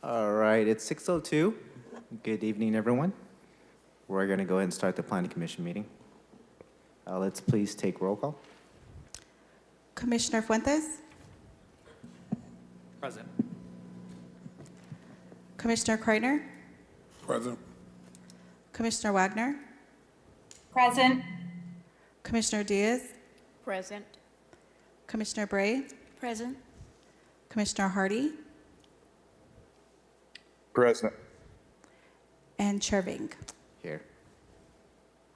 All right, it's 6:02. Good evening, everyone. We're going to go ahead and start the Planning Commission meeting. Let's please take roll call. Commissioner Fuentes, Present. Commissioner Kreiner, Present. Commissioner Wagner, Present. Commissioner Diaz, Present. Commissioner Bray, Present. Commissioner Hardy, Present. and Chair Vink. Here.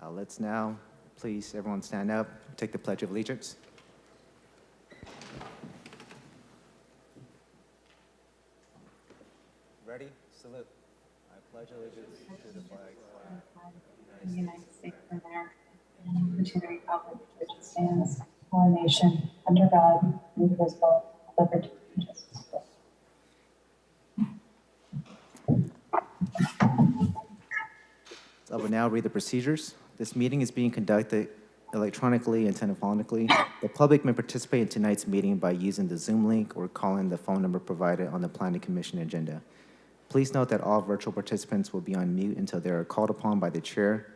Let's now, please, everyone stand up, take the Pledge of Allegiance. Ready? Salute. I pledge allegiance to the flag of the United States of America, and to the republic which stands, one nation, under God, indivisible, with liberty and justice for all. I will now read the procedures. This meeting is being conducted electronically and telephonically. The public may participate in tonight's meeting by using the Zoom link or calling the phone number provided on the Planning Commission agenda. Please note that all virtual participants will be on mute until they are called upon by the chair,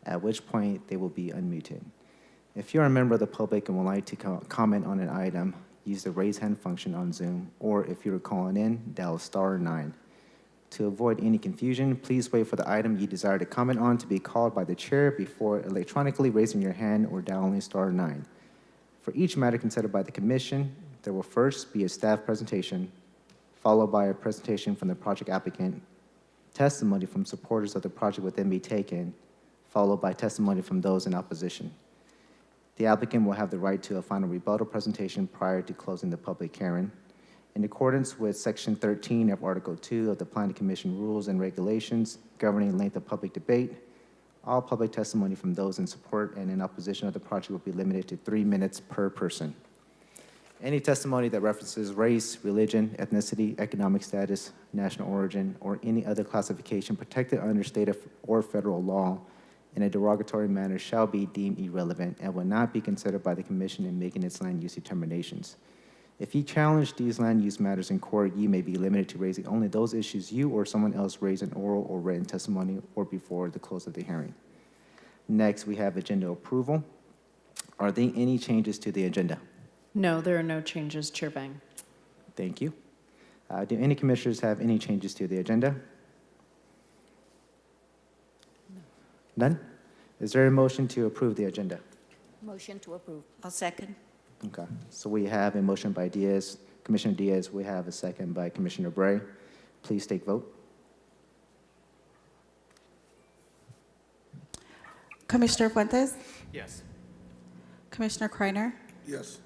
at which point they will be unmuted. If you are a member of the public and would like to comment on an item, use the raise hand function on Zoom, or if you are calling in, dial *9. To avoid any confusion, please wait for the item you desire to comment on to be called by the chair before electronically raising your hand or dialing *9. For each matter considered by the commission, there will first be a staff presentation, followed by a presentation from the project applicant, testimony from supporters of the project will then be taken, followed by testimony from those in opposition. The applicant will have the right to a final rebuttal presentation prior to closing the public hearing. In accordance with Section 13 of Article 2 of the Planning Commission Rules and Regulations governing length of public debate, all public testimony from those in support and in opposition of the project will be limited to 3 minutes per person. Any testimony that references race, religion, ethnicity, economic status, national origin, or any other classification protected under state or federal law in a derogatory manner shall be deemed irrelevant and will not be considered by the Commission in making its land use determinations. If you challenge these land use matters in court, you may be limited to raising only those issues you or someone else raised in oral or written testimony or before the close of the hearing. Next, we have agenda approval. Are there any changes to the agenda? No, there are no changes, Chair Bang. Thank you. Do any commissioners have any changes to the agenda? None? Is there a motion to approve the agenda? Motion to approve. I'll second. Okay, so we have a motion by Diaz, Commissioner Diaz. We have a second by Commissioner Bray. Please take vote. Commissioner Fuentes, Yes. Commissioner Kreiner, Yes.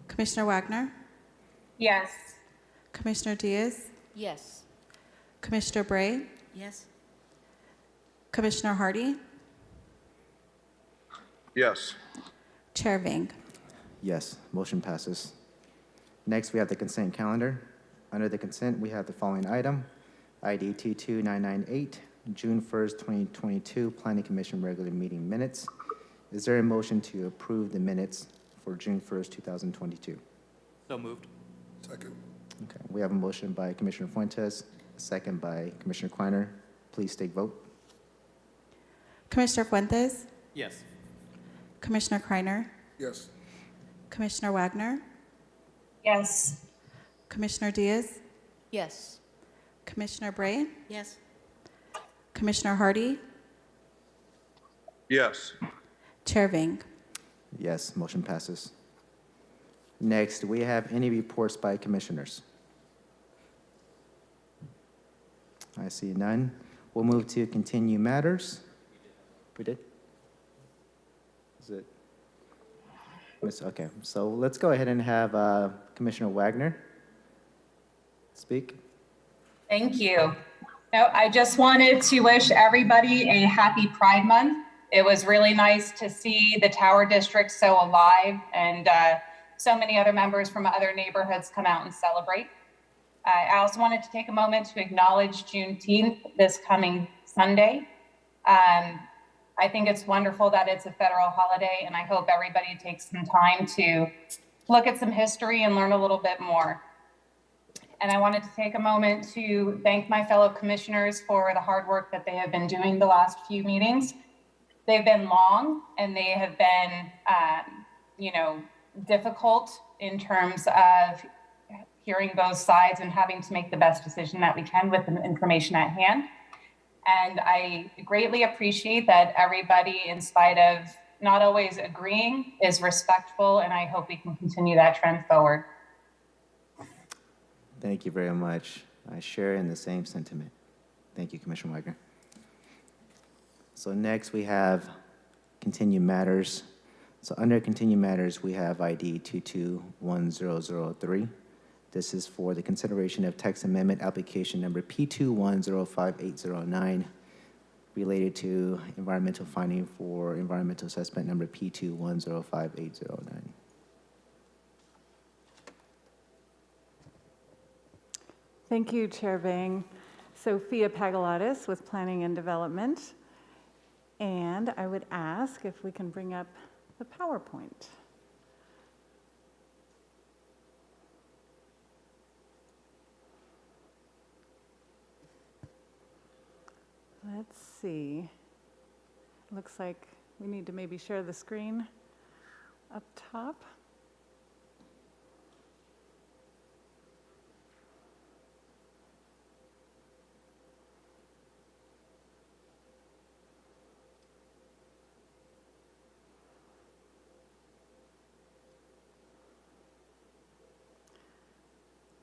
Commissioner Wagner, Yes. Commissioner Diaz, Yes. Commissioner Bray, Yes. Commissioner Hardy, Yes. Chair Vink. Yes, motion passes. Next, we have the consent calendar. Under the consent, we have the following item, ID 22998, June 1st, 2022, Planning Commission regular meeting minutes. Is there a motion to approve the minutes for June 1st, 2022? So moved. Second. Okay, we have a motion by Commissioner Fuentes, a second by Commissioner Kreiner. Please take vote. Commissioner Fuentes, Yes. Commissioner Kreiner, Yes. Commissioner Wagner, Yes. Commissioner Diaz, Yes. Commissioner Bray, Yes. Commissioner Hardy, Yes. Chair Vink. Yes, motion passes. Next, do we have any reports by commissioners? I see none. We'll move to continue matters. We did? Is it? Okay, so let's go ahead and have Commissioner Wagner speak. Thank you. No, I just wanted to wish everybody a happy Pride Month. It was really nice to see the Tower District so alive and so many other members from other neighborhoods come out and celebrate. I also wanted to take a moment to acknowledge Juneteenth this coming Sunday. I think it's wonderful that it's a federal holiday, and I hope everybody takes some time to look at some history and learn a little bit more. And I wanted to take a moment to thank my fellow commissioners for the hard work that they have been doing the last few meetings. They've been long and they have been, difficult in terms of hearing both sides and having to make the best decision that we can with the information at hand. And I greatly appreciate that everybody, in spite of not always agreeing, is respectful, and I hope we can continue that trend forward. Thank you very much. I share in the same sentiment. Thank you, Commissioner Wagner. So next we have continued matters. So under continued matters, we have ID 221003. This is for the consideration of text amendment application number P21058009 related to environmental finding for environmental assessment number P21058009. Thank you, Chair Vang. Sophia Pagalatis with Planning and Development. And I would ask if we can bring up the PowerPoint. Let's see. Looks like we need to maybe share the screen up top.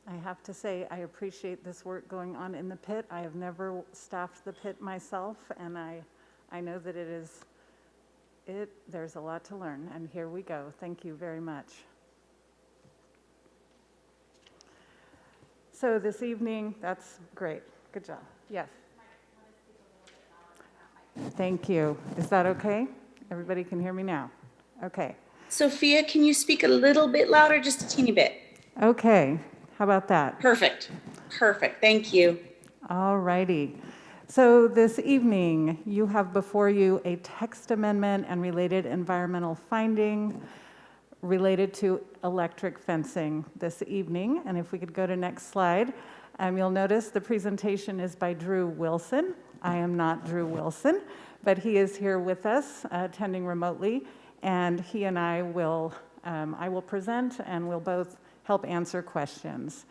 I have to say, I appreciate this work going on in the pit. I have never staffed the pit myself, and I know that there's a lot to learn, and here we go. Thank you very much. So this evening, that's great. Good job. Yes. Thank you. Is that okay? Everybody can hear me now? Okay. Sophia, can you speak a little bit louder, just a teeny bit? Okay. How about that? Perfect. Perfect. Thank you. All righty. So this evening, you have before you a text amendment and related environmental finding related to electric fencing this evening. And if we could go to next slide, you'll notice the presentation is by Drew Wilson. I am not Drew Wilson, but he is here with us, attending remotely, and he and I will present, and we'll both help answer questions.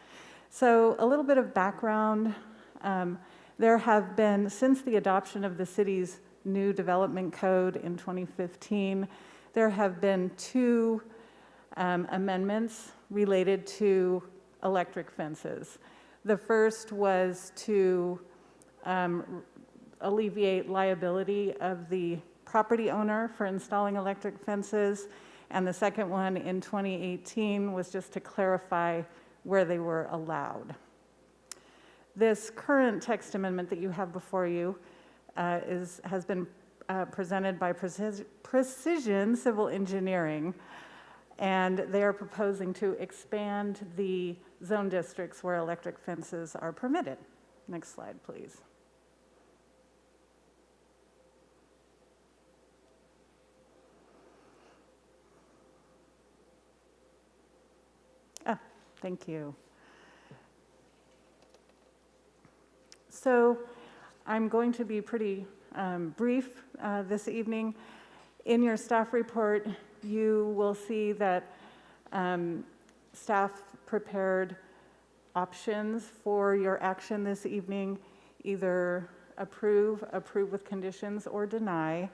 So a little bit of background. There have been, since the adoption of the city's new development code in 2015, there have been two amendments related to electric fences. The first was to alleviate liability of the property owner for installing electric fences. And the second one in 2018 was just to clarify where they were allowed. This current text amendment that you have before you has been presented by Precision Civil Engineering, and they are proposing to expand the zone districts where electric fences are permitted. Next slide, please. Thank you. So I'm going to be pretty brief this evening. In your staff report, you will see that staff prepared options for your action this evening, either approve with conditions, or deny.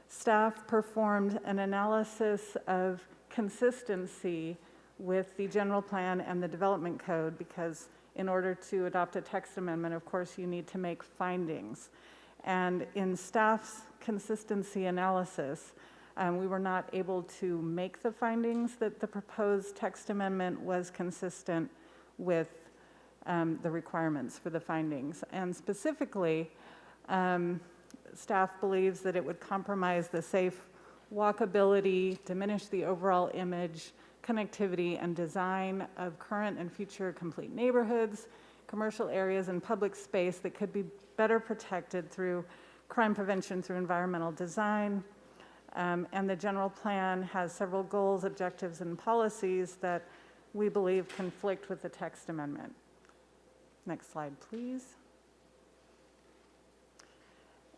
Staff performed an analysis of consistency with the general plan and the development code, because in order to adopt a text amendment, of course, you need to make findings. And in staff's consistency analysis, we were not able to make the findings that the proposed text amendment was consistent with the requirements for the findings. And specifically, staff believes that it would compromise the safe walkability, diminish the overall image, connectivity, and design of current and future complete neighborhoods, commercial areas, and public space that could be better protected through crime prevention through environmental design. And the general plan has several goals, objectives, and policies that we believe conflict with the text amendment. Next slide, please.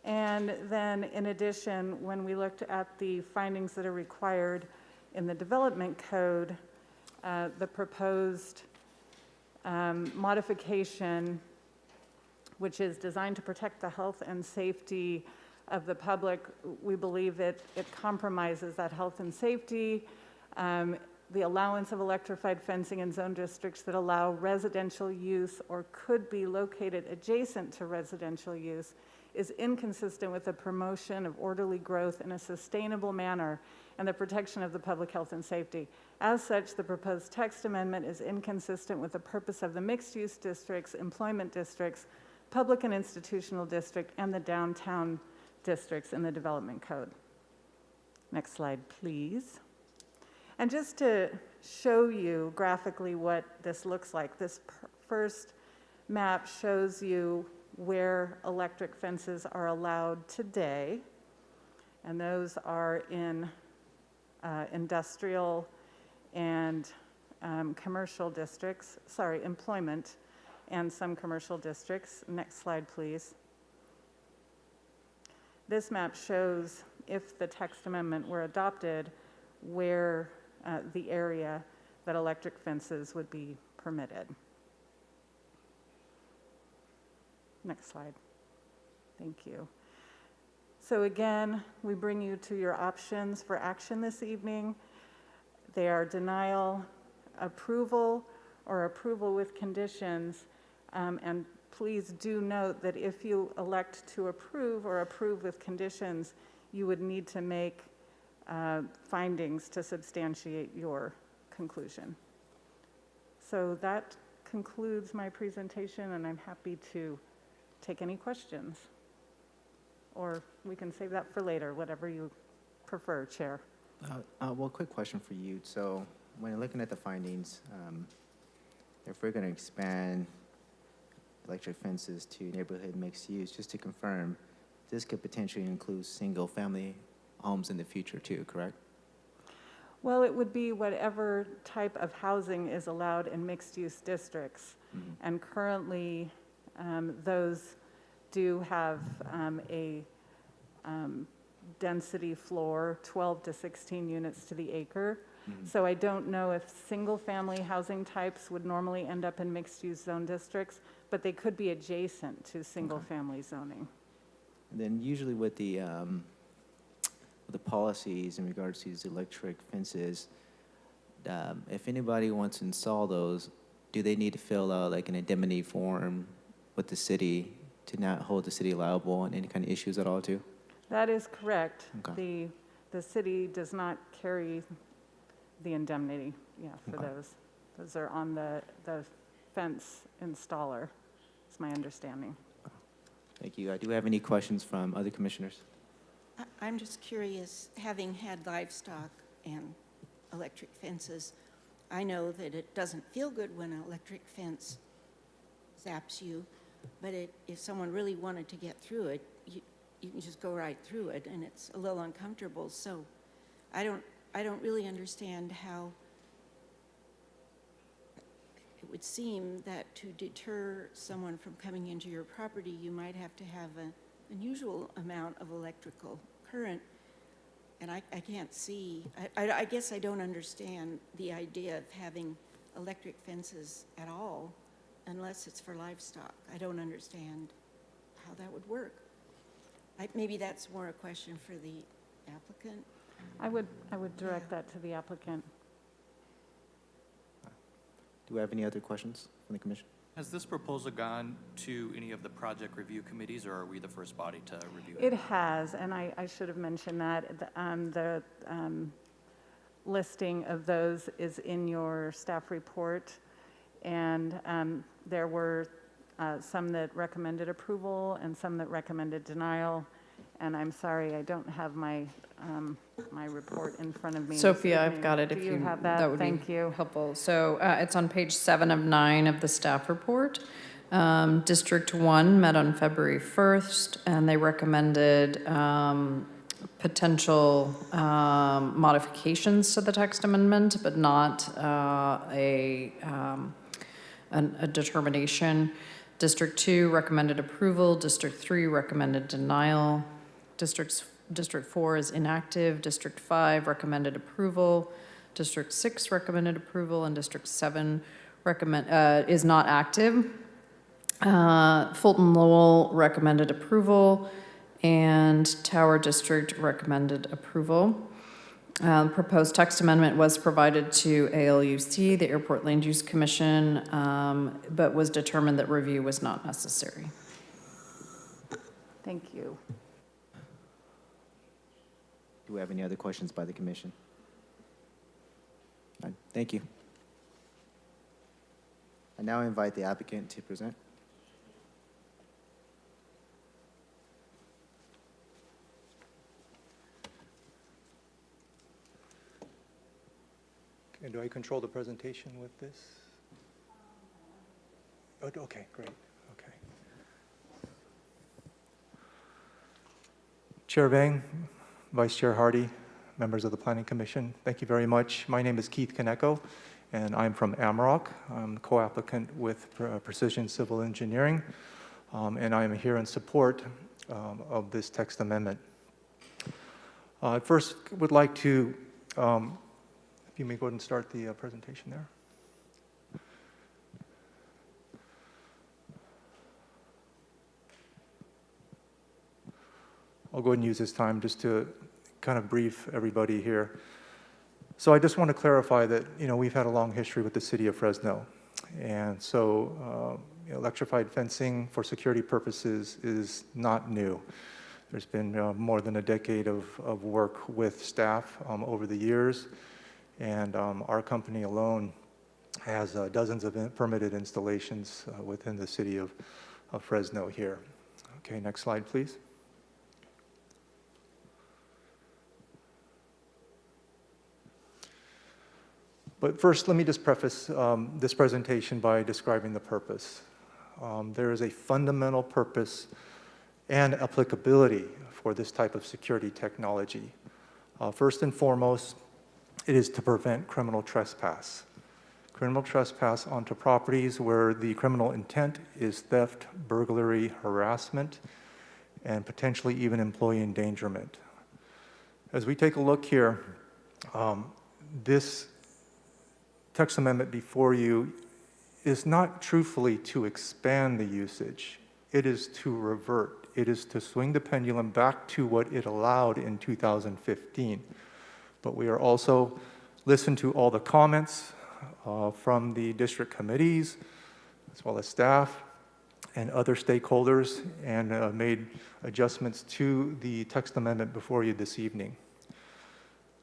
And then in addition, when we looked at the findings that are required in the development code, the proposed modification, which is designed to protect the health and safety of the public, we believe it compromises that health and safety. The allowance of electrified fencing in zone districts that allow residential use or could be located adjacent to residential use is inconsistent with the promotion of orderly growth in a sustainable manner and the protection of the public health and safety. As such, the proposed text amendment is inconsistent with the purpose of the mixed-use districts, employment districts, public and institutional district, and the downtown districts in the development code. Next slide, please. And just to show you graphically what this looks like, this first map shows you where electric fences are allowed today, and those are in industrial and commercial districts, employment and some commercial districts. Next slide, please. This map shows, if the text amendment were adopted, where the area that electric fences would be permitted. Next slide. Thank you. So again, we bring you to your options for action this evening. They are denial, approval, or approval with conditions. And please do note that if you elect to approve or approve with conditions, you would need to make findings to substantiate your conclusion. So that concludes my presentation, and I'm happy to take any questions. Or we can save that for later, whatever you prefer, Chair. Well, quick question for you. So when you're looking at the findings, if we're going to expand electric fences to neighborhood mixed use, just to confirm, this could potentially include single-family homes in the future too, correct? Well, it would be whatever type of housing is allowed in mixed-use districts. Mm-hmm. And currently, those do have a density floor, 12 to 16 units to the acre. Mm-hmm. So I don't know if single-family housing types would normally end up in mixed-use zone districts, but they could be adjacent to single-family zoning. And then usually with the policies in regards to these electric fences, if anybody wants to install those, do they need to fill out like an indemnity form with the city to not hold the city liable on any kind of issues at all too? That is correct. Okay. The city does not carry the indemnity, for Okay. those. Those are on the fence installer, is my understanding. Thank you. Do you have any questions from other commissioners? I'm just curious, having had livestock and electric fences, I know that it doesn't feel good when an electric fence zaps you, but if someone really wanted to get through it, you can just go right through it, and it's a little uncomfortable. So I don't really understand how it would seem that to deter someone from coming into your property, you might have to have an unusual amount of electrical current. And I can't see, I guess I don't understand the idea of having electric fences at all unless it's for livestock. I don't understand how that would work. Maybe that's more a question for the applicant. I would direct that to the applicant. Do we have any other questions from the commission? Has this proposal gone to any of the project review committees, or are we the first body to review It has, and I should have mentioned that. The listing of those is in your staff report, and there were some that recommended approval and some that recommended denial. And I'm sorry, I don't have my my report in front of me. Sophia, I've got it. Do If you have that? That would Thank be you. helpful. So it's on page 7 of 9 of the staff report. District 1 met on February 1st, and they recommended potential modifications to the text amendment, but not a determination. District 2 recommended approval. District 3 recommended denial. District 4 is inactive. District 5 recommended approval. District 6 recommended approval, and District 7 is not active. Fulton Lowell recommended approval, and Tower District recommended approval. Proposed text amendment was provided to ALUC, the Airport Land Use Commission, but was determined that review was not necessary. Thank you. Do we have any other questions by the commission? All right, thank you. I now invite the applicant to present. And do I control the presentation with this? Oh, okay, great, okay. Chair Vang, Vice Chair Hardy, members of the Planning Commission, thank you very much. My name is Keith Kaneko, and I'm from Amarok. I'm the co-applicant with Precision Civil Engineering, and I am here in support of this text amendment. I first would like to if you may go ahead and start the presentation there. I'll go ahead and use this time just to kind of brief everybody here. So I just want to clarify that, we've had a long history with the city of Fresno. And so electrified fencing for security purposes is not new. There's been more than a decade of work with staff over the years. And our company alone has dozens of permitted installations within the city of Fresno here. Okay, next slide, please. But first, let me just preface this presentation by describing the purpose. There is a fundamental purpose and applicability for this type of security technology. First and foremost, it is to prevent criminal trespass. Criminal trespass onto properties where the criminal intent is theft, burglary, harassment, and potentially even employee endangerment. As we take a look here, this text amendment before you is not truthfully to expand the usage. It is to revert. It is to swing the pendulum back to what it allowed in 2015. But we are also listened to all the comments from the district committees, as well as staff and other stakeholders, and made adjustments to the text amendment before you this evening.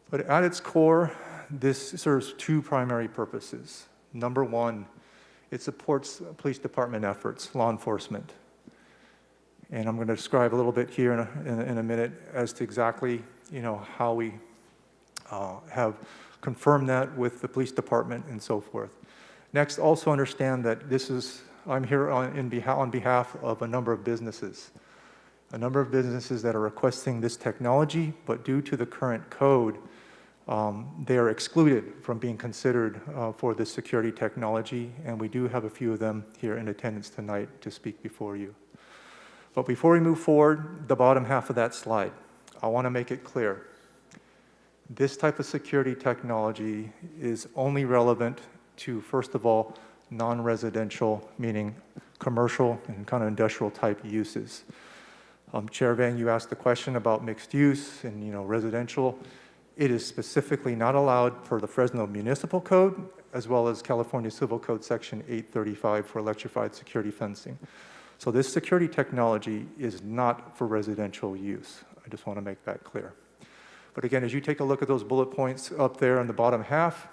But at its core, this serves two primary purposes. Number one, it supports police department efforts, law enforcement. And I'm going to describe a little bit here in a minute as to exactly how we have confirmed that with the police department and so forth. Next, also understand that I'm here on behalf of a number of businesses that are requesting this technology, but due to the current code, they are excluded from being considered for this security technology, and we do have a few of them here in attendance tonight to speak before you. But before we move forward, the bottom half of that slide, I want to make it clear. This type of security technology is only relevant to, first of all, non-residential, meaning commercial and kind of industrial type uses. Chair Vang, you asked the question about mixed use and residential. It is specifically not allowed per the Fresno Municipal Code, as well as California Civil Code Section 835 for electrified security fencing. So this security technology is not for residential use. I just want to make that clear. But again, as you take a look at those bullet points up there in the bottom half,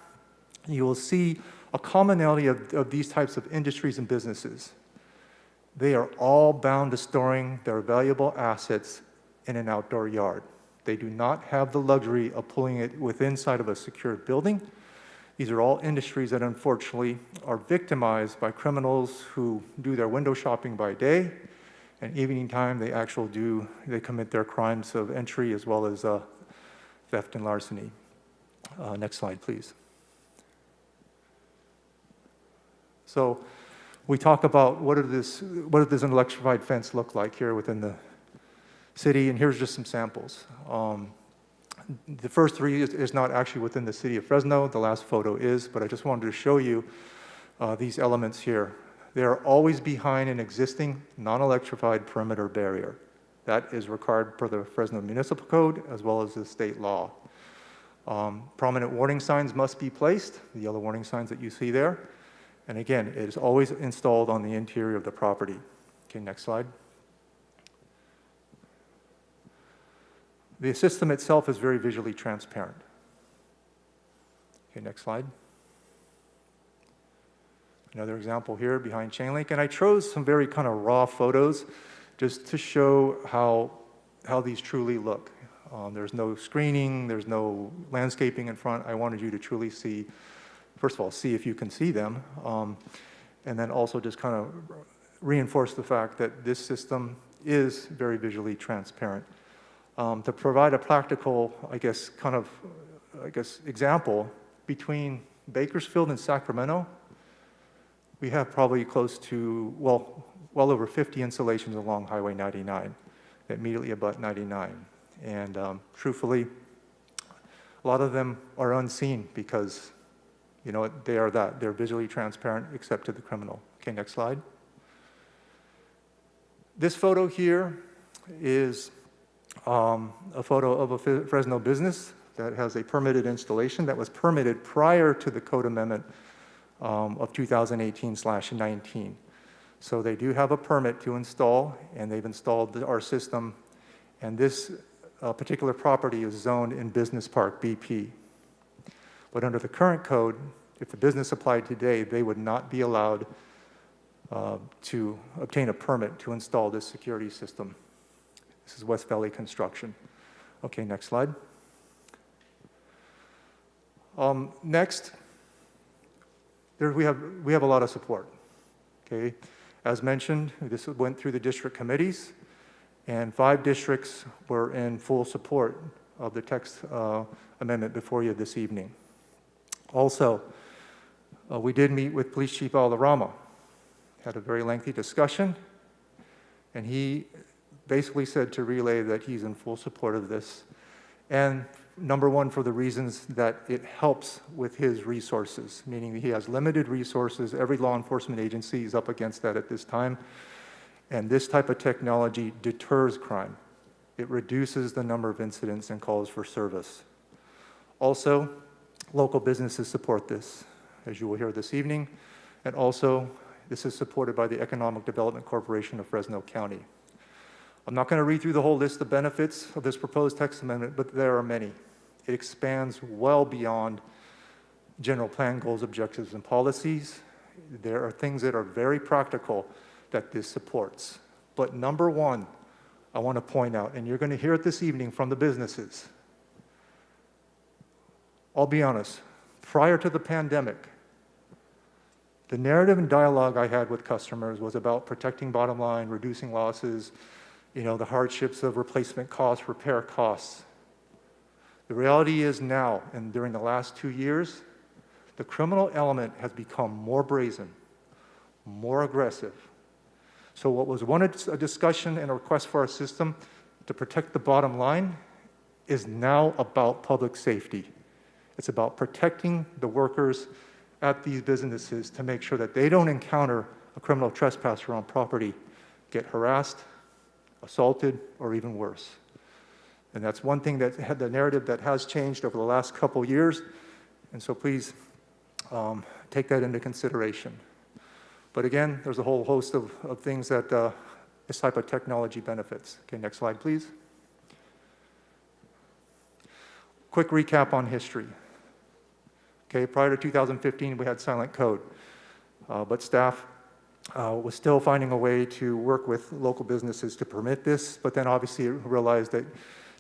you will see a commonality of these types of industries and businesses. They are all bound to storing their valuable assets in an outdoor yard. They do not have the luxury of pulling it within inside of a secured building. These are all industries that unfortunately are victimized by criminals who do their window shopping by day, and evening time they commit their crimes of entry as well as theft and larceny. Next slide, please. So we talk about what does an electrified fence look like here within the city, and here's just some samples. The first three is not actually within the city of Fresno. The last photo is, but I just wanted to show you these elements here. They are always behind an existing non-electrified perimeter barrier. That is required per the Fresno Municipal Code as well as the state law. Prominent warning signs must be placed, the yellow warning signs that you see there. And again, it is always installed on the interior of the property. Okay, next slide. The system itself is very visually transparent. Okay, next slide. Another example here behind chain link, and I chose some very kind of raw photos just to show how these truly look. There's no screening, there's no landscaping in front. I wanted you to truly see, first of all, see if you can see them, and then also just kind of reinforce the fact that this system is very visually transparent. To provide a practical, example, between Bakersfield and Sacramento, we have probably close to, well over 50 installations along Highway 99 that immediately abut 99. And truthfully, a lot of them are unseen because, you know, they're visually transparent except to the criminal. Okay, next slide. This photo here is a photo of a Fresno business that has a permitted installation that was permitted prior to the code amendment of 2018/19. So they do have a permit to install, and they've installed our system, and this particular property is zoned in Business Park, BP. But under the current code, if the business applied today, they would not be allowed to obtain a permit to install this security system. This is West Valley Construction. Okay, next slide. Next, we have a lot of support. Okay, as mentioned, this went through the district committees, and 5 districts were in full support of the text amendment before you this evening. Also, we did meet with Police Chief Alderama, had a very lengthy discussion, and he basically said to relay that he's in full support of this. And number one, for the reasons that it helps with his resources, meaning he has limited resources. Every law enforcement agency is up against that at this time. And this type of technology deters crime. It reduces the number of incidents and calls for service. Also, local businesses support this, as you will hear this evening. And also, this is supported by the Economic Development Corporation of Fresno County. I'm not going to read through the whole list of benefits of this proposed text amendment, but there are many. It expands well beyond general plan goals, objectives, and policies. There are things that are very practical that this supports. But number one, I want to point out, and you're going to hear it this evening from the businesses. I'll be honest, prior to the pandemic, the narrative and dialogue I had with customers was about protecting bottom line, reducing losses, you know, the hardships of replacement costs, repair costs. The reality is now, and during the last 2 years, the criminal element has become more brazen, more aggressive. So what was once a discussion and a request for our system to protect the bottom line is now about public safety. It's about protecting the workers at these businesses to make sure that they don't encounter a criminal trespasser on property, get harassed, assaulted, or even worse. And that's one thing that had the narrative that has changed over the last couple years. And so please take that into consideration. But again, there's a whole host of things that this type of technology benefits. Okay, next slide, please. Quick recap on history. Okay, prior to 2015, we had silent code, but staff was still finding a way to work with local businesses to permit this, but then obviously realized that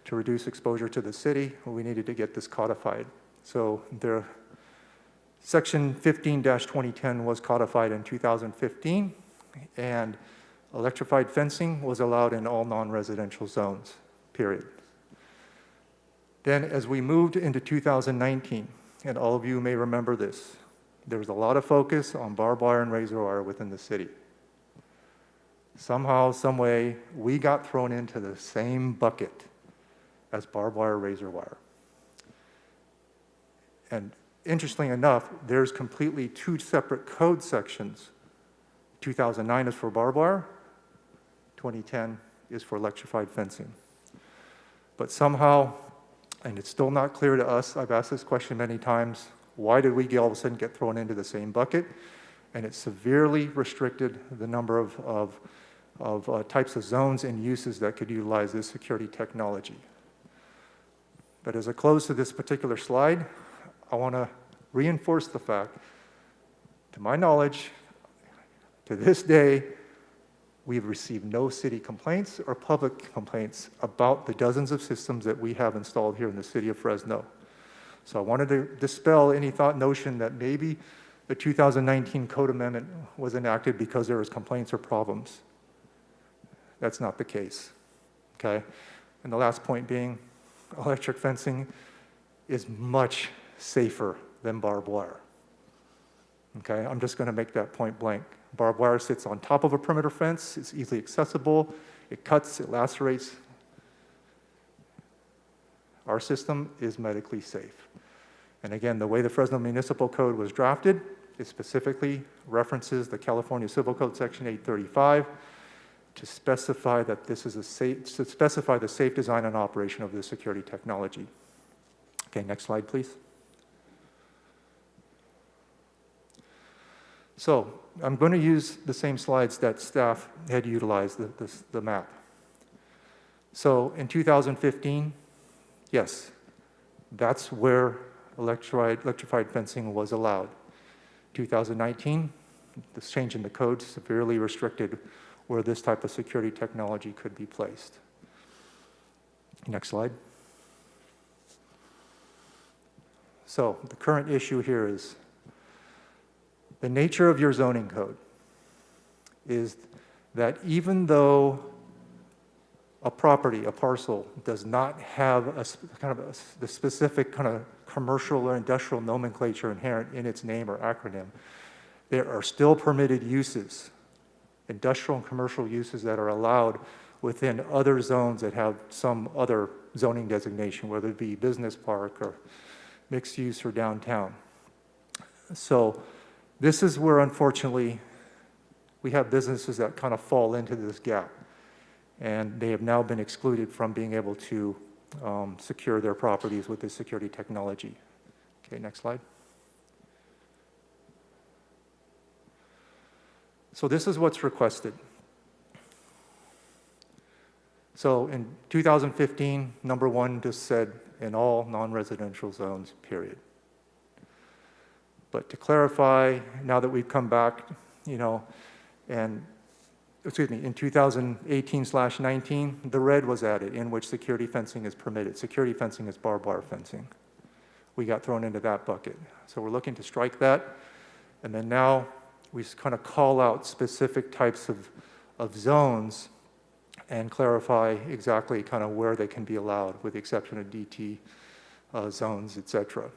to reduce exposure to the city, we needed to get this codified. So the Section 15-2010 was codified in 2015, and electrified fencing was allowed in all non-residential zones, period. Then as we moved into 2019, and all of you may remember this, there was a lot of focus on barbed wire and razor wire within the city. Somehow, some way, we got thrown into the same bucket as barbed wire, razor wire. And interestingly enough, there's completely two separate code sections. 2009 is for barbed wire, 2010 is for electrified fencing. But somehow, and it's still not clear to us, I've asked this question many times, why did we all of a sudden get thrown into the same bucket? And it severely restricted the number of types of zones and uses that could utilize this security technology. But as I close to this particular slide, I want to reinforce the fact, to my knowledge, to this day, we've received no city complaints or public complaints about the dozens of systems that we have installed here in the city of Fresno. So I wanted to dispel any notion that maybe the 2019 code amendment was enacted because there was complaints or problems. That's not the case, okay? And the last point being, electric fencing is much safer than barbed wire, okay? I'm just gonna make that point blank. Barbed wire sits on top of a perimeter fence, it's easily accessible, it cuts, it lacerates. Our system is medically safe. And again, the way the Fresno Municipal Code was drafted, it specifically references the California Civil Code Section 835 to specify that this is to specify the safe design and operation of the security technology. Okay, next slide, please. So I'm going to use the same slides that staff had utilized, the map. So in 2015, yes, that's where electrified fencing was allowed. 2019, this change in the code severely restricted where this type of security technology could be placed. Next slide. So the current issue here is the nature of your zoning code is that even though a property, a parcel, does not have the specific kind of commercial or industrial nomenclature inherent in its name or acronym, there are still permitted uses, industrial and commercial uses that are allowed within other zones that have some other zoning designation, whether it be business park or mixed use or downtown. So this is where, unfortunately, we have businesses that kind of fall into this gap, and they have now been excluded from being able to secure their properties with this security technology. Okay, next slide. So this is what's requested. So in 2015, number one just said in all non-residential zones, period. But to clarify, now that we've come back, in 2018/19, the red was added in which security fencing is permitted. Security fencing is barbed wire fencing. We got thrown into that bucket. So we're looking to strike that. And then now we kind of call out specific types of zones and clarify exactly kind of where they can be allowed, with the exception of DT zones, et cetera.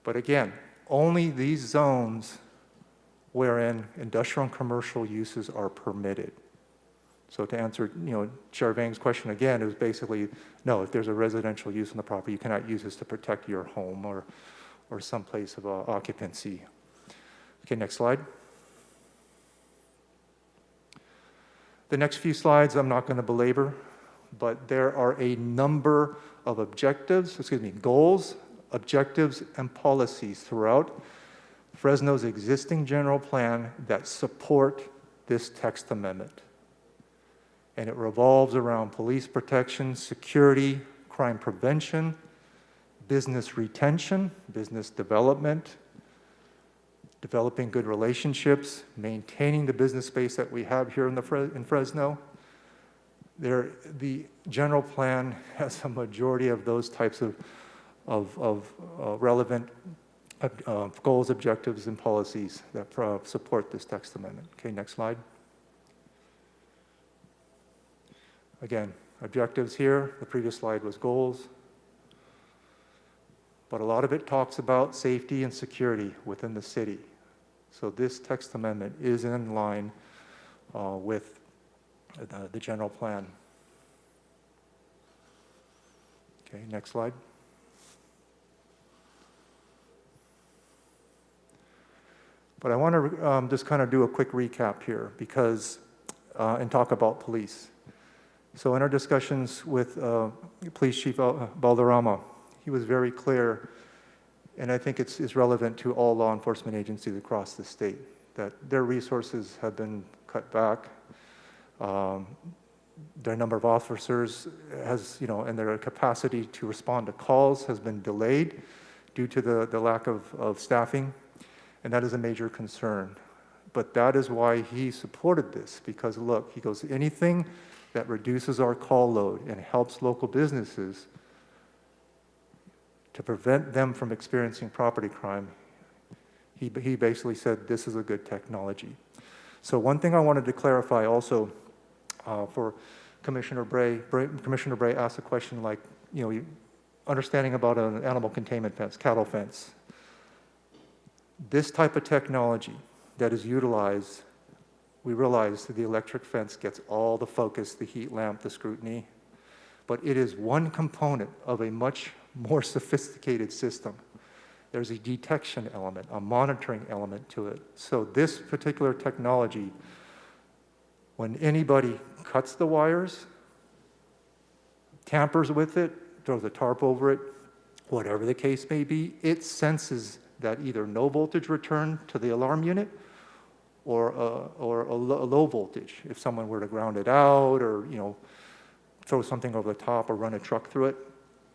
But again, only these zones wherein industrial and commercial uses are permitted. So to answer, Chair Vang's question again, is basically, no, if there's a residential use on the property, you cannot use this to protect your home or some place of occupancy. Okay, next slide. The next few slides I'm not going to belabor, but there are a number of goals, objectives, and policies throughout Fresno's existing general plan that support this text amendment. And it revolves around police protection, security, crime prevention, business retention, business development, developing good relationships, maintaining the business space that we have here in Fresno. The general plan has a majority of those types of relevant goals, objectives, and policies that support this text amendment. Okay, next slide. Again, objectives here. The previous slide was goals. but a lot of it talks about safety and security within the city. So this text amendment is in line with the general plan. Okay, next slide. But I want to just kind of do a quick recap here because, and talk about police. So in our discussions with Police Chief Balderrama, he was very clear, and I think it's relevant to all law enforcement agencies across the state, that their resources have been cut back. Their number of officers has, and their capacity to respond to calls has been delayed due to the lack of staffing, and that is a major concern. But that is why he supported this, because look, he goes, anything that reduces our call load and helps local businesses to prevent them from experiencing property crime, he basically said this is a good technology. So one thing I wanted to clarify also for Commissioner Bray. Commissioner Bray asked a question like, understanding about an animal containment fence, cattle fence. This type of technology that is utilized, we realize that the electric fence gets all the focus, the heat lamp, the scrutiny, but it is one component of a much more sophisticated system. There's a detection element, a monitoring element to it. So this particular technology, when anybody cuts the wires, tampers with it, throws a tarp over it, whatever the case may be, it senses that either no voltage return to the alarm unit or a low voltage. If someone were to ground it out or throw something over the top or run a truck through it,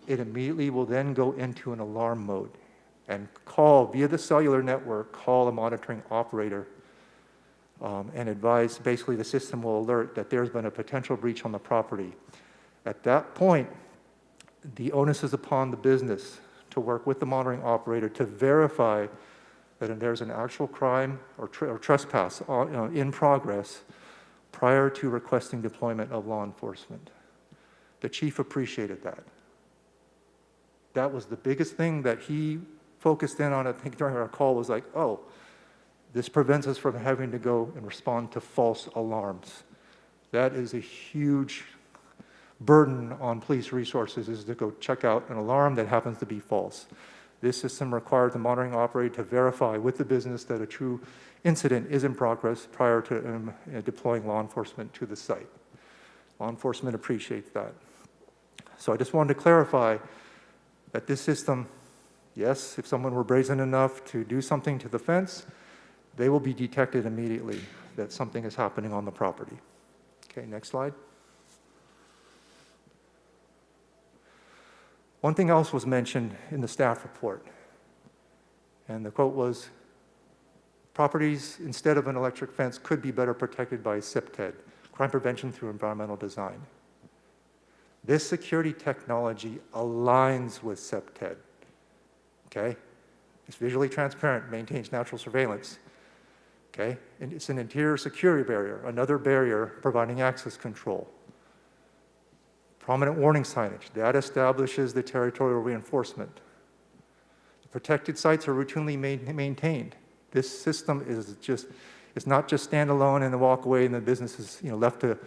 it immediately will then go into an alarm mode and call via the cellular network, call a monitoring operator and advise, basically the system will alert that there's been a potential breach on the property. At that point, the onus is upon the business to work with the monitoring operator to verify that if there's an actual crime or trespass in progress prior to requesting deployment of law enforcement. The chief appreciated that. That was the biggest thing that he focused in on, I think, during our call was like, oh, this prevents us from having to go and respond to false alarms. That is a huge burden on police resources, is to go check out an alarm that happens to be false. This system required the monitoring operator to verify with the business that a true incident is in progress prior to deploying law enforcement to the site. Law enforcement appreciates that. So I just wanted to clarify that this system, yes, if someone were brazen enough to do something to the fence, they will be detected immediately that something is happening on the property. Okay, next slide. One thing else was mentioned in the staff report, and the quote was, properties instead of an electric fence could be better protected by CPTED, crime prevention through environmental design. This security technology aligns with CPTED, okay? It's visually transparent, maintains natural surveillance, okay? And it's an interior security barrier, another barrier providing access control. Prominent warning signage, that establishes the territorial reinforcement. The protected sites are routinely maintained. This system is it's not just standalone and then walk away and the business is left to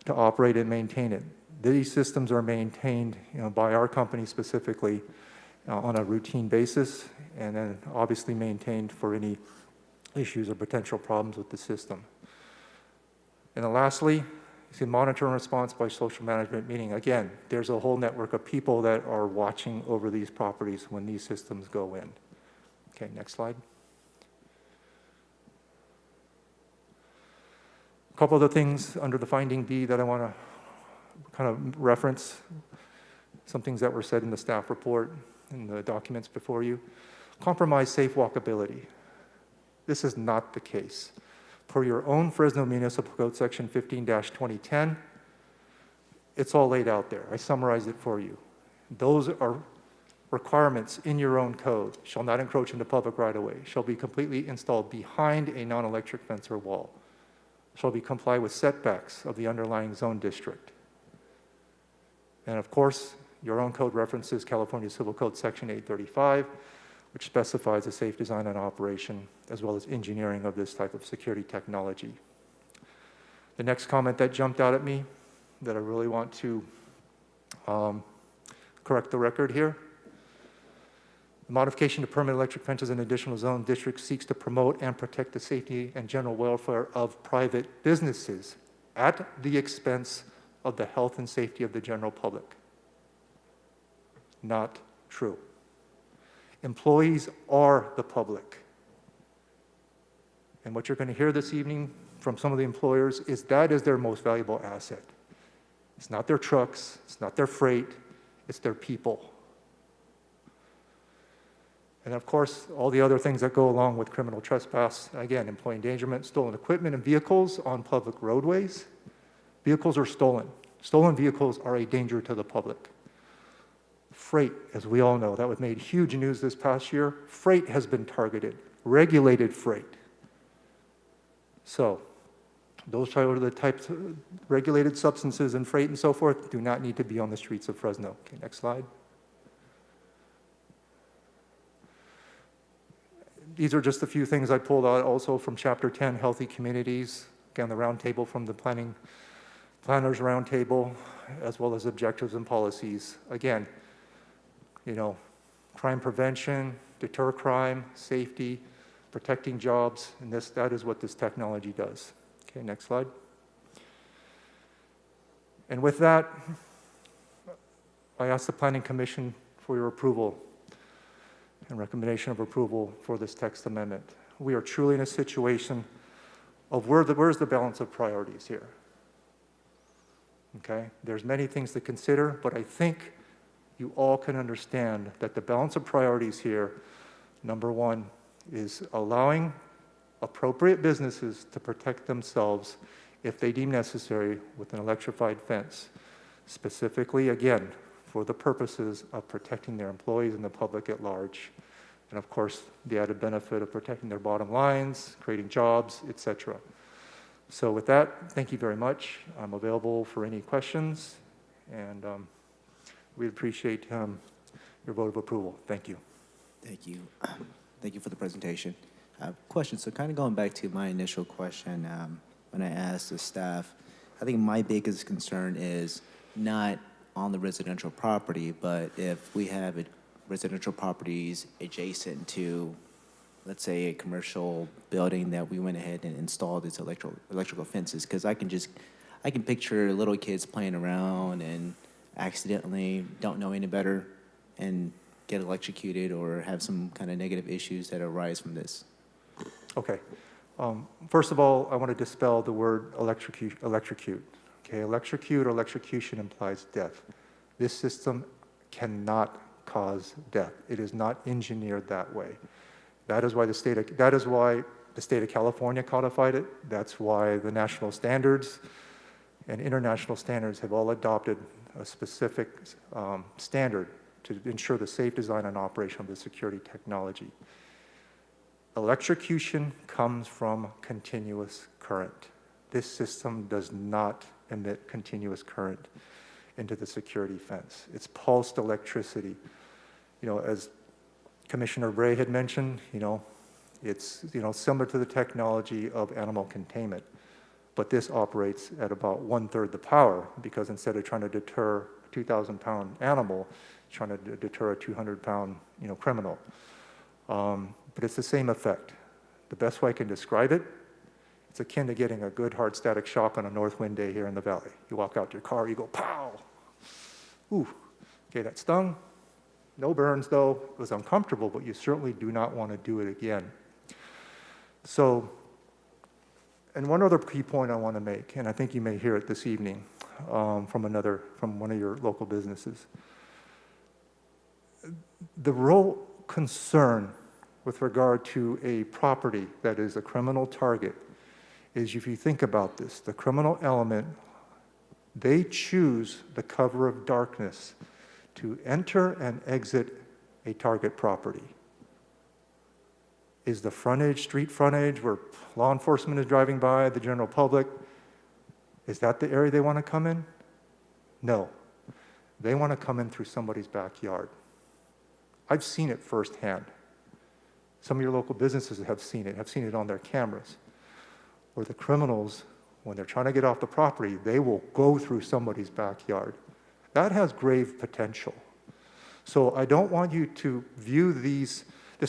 operate and maintain it. These systems are maintained by our company specifically on a routine basis, and then obviously maintained for any issues or potential problems with the system. And then lastly, you see monitor and response by social management, meaning again, there's a whole network of people that are watching over these properties when these systems go in. Okay, next slide. A couple of the things under the finding B that I want to kind of reference, some things that were said in the staff report and the documents before you. Compromise safe walkability. This is not the case. Per your own Fresno Municipal Code Section 15-2010, it's all laid out there. I summarized it for you. Those are requirements in your own code. Shall not encroach into public right-of-way. Shall be completely installed behind a non-electric fence or wall. Shall be comply with setbacks of the underlying zone district. And of course, Your own code references California Civil Code Section 835, which specifies the safe design and operation, as well as engineering of this type of security technology. The next comment that jumped out at me that I really want to correct the record here. The modification to permanent electric fences in additional zone district seeks to promote and protect the safety and general welfare of private businesses at the expense of the health and safety of the general public. Not true. Employees are the public. And what you're going to hear this evening from some of the employers is that is their most valuable asset. It's not their trucks, it's not their freight, it's their people. And of course, all the other things that go along with criminal trespass, again, employee endangerment, stolen equipment and vehicles on public roadways. Vehicles are stolen. Stolen vehicles are a danger to the public. Freight, as we all know, that was made huge news this past year. Freight has been targeted, regulated freight. So, those are the types of regulated substances and freight and so forth do not need to be on the streets of Fresno. Okay, next slide. These are just a few things I pulled out also from Chapter 10, Healthy Communities. Again, the roundtable from the Planners Roundtable, as well as objectives and policies. Again, you know, crime prevention, deter crime, safety, protecting jobs, and that is what this technology does. Okay, next slide. And with that, I ask the Planning Commission for your approval and recommendation of approval for this text amendment. We are truly in a situation of where's the balance of priorities here? Okay, there's many things to consider, but I think you all can understand that the balance of priorities here, number one, is allowing appropriate businesses to protect themselves if they deem necessary with an electrified fence, specifically, again, for the purposes of protecting their employees and the public at large, and of course, the added benefit of protecting their bottom lines, creating jobs, etc. So with that, thank you very much. I'm available for any questions, and we appreciate your vote of approval. Thank you. Thank you. Thank you for the presentation. Question, so kind of going back to my initial question, when I asked the staff, I think my biggest concern is not on the residential property, but if we have residential properties adjacent to, let's say, a commercial building that we went ahead and installed these electrical fences, because I can picture little kids playing around and accidentally don't know any better and get electrocuted or have some kind of negative issues that arise from this. Okay. First of all, I want to dispel the word electrocute. Okay, electrocute or electrocution implies death. This system cannot cause death. It is not engineered that way. That is why the state of California codified it. That's why the national standards and international standards have all adopted a specific standard to ensure the safe design and operation of the security technology. Electrocution comes from continuous current. This system does not emit continuous current into the security fence. It's pulsed electricity. You know, as Commissioner Bray had mentioned, it's similar to the technology of animal containment, but this operates at about 1/3 the power, because instead of trying to deter a 2,000-pound animal, it's trying to deter a 200-pound criminal. But it's the same effect. The best way I can describe it, it's akin to getting a good hard static shock on a north wind day here in the valley. You walk out to your car, you go, pow! Ooh, okay, that stung. No burns though, it was uncomfortable, but you certainly do not want to do it again. So, and one other key point I want to make, and I think you may hear it this evening from one of your local businesses. The real concern with regard to a property that is a criminal target is, if you think about this, the criminal element, they choose the cover of darkness to enter and exit a target property. Is the frontage, street frontage, where law enforcement is driving by, the general public, is that the area they want to come in? No. They want to come in through somebody's backyard. I've seen it firsthand. Some of your local businesses have seen it on their cameras, where the criminals, when they're trying to get off the property, they will go through somebody's backyard. That has grave potential. So I don't want you to view this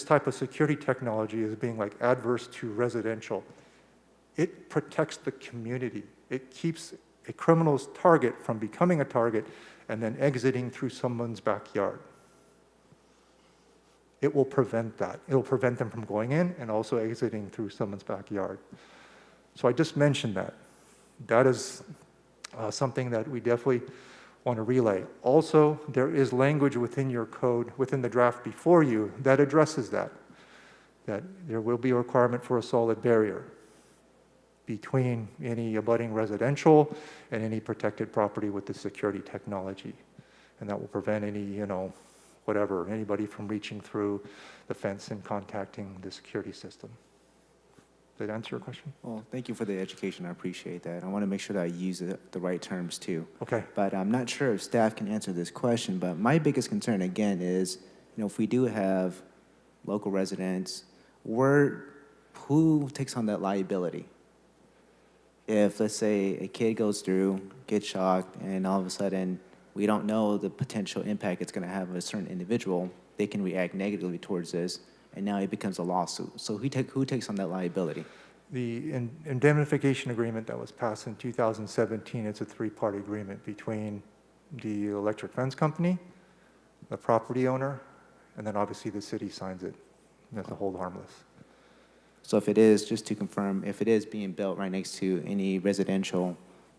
type of security technology as being like adverse to residential. It protects the community. It keeps a criminal's target from becoming a target and then exiting through someone's backyard. It will prevent that. It will prevent them from going in and also exiting through someone's backyard. So I just mentioned that. That is something that we definitely want to relay. Also, there is language within your code, within the draft before you, that addresses that there will be a requirement for a solid barrier between any abutting residential and any protected property with the security technology. And that will prevent any, anybody from reaching through the fence and contacting the security system. Did that answer your question? Well, thank you for the education. I appreciate that. I want to make sure that I use the right terms too. Okay. But I'm not sure if staff can answer this question, but my biggest concern again is, if we do have local residents, who takes on that liability? If, let's say, a kid goes through, gets shocked, and all of a sudden we don't know the potential impact it's going to have on a certain individual, they can react negatively towards this, and now it becomes a lawsuit. So who takes on that liability? The Indemnification Agreement that was passed in 2017, it's a three-party agreement between the electric fence company, the property owner, and then obviously the city signs it as a hold harmless. So if it is, just to confirm, if it is being built right next to any residential,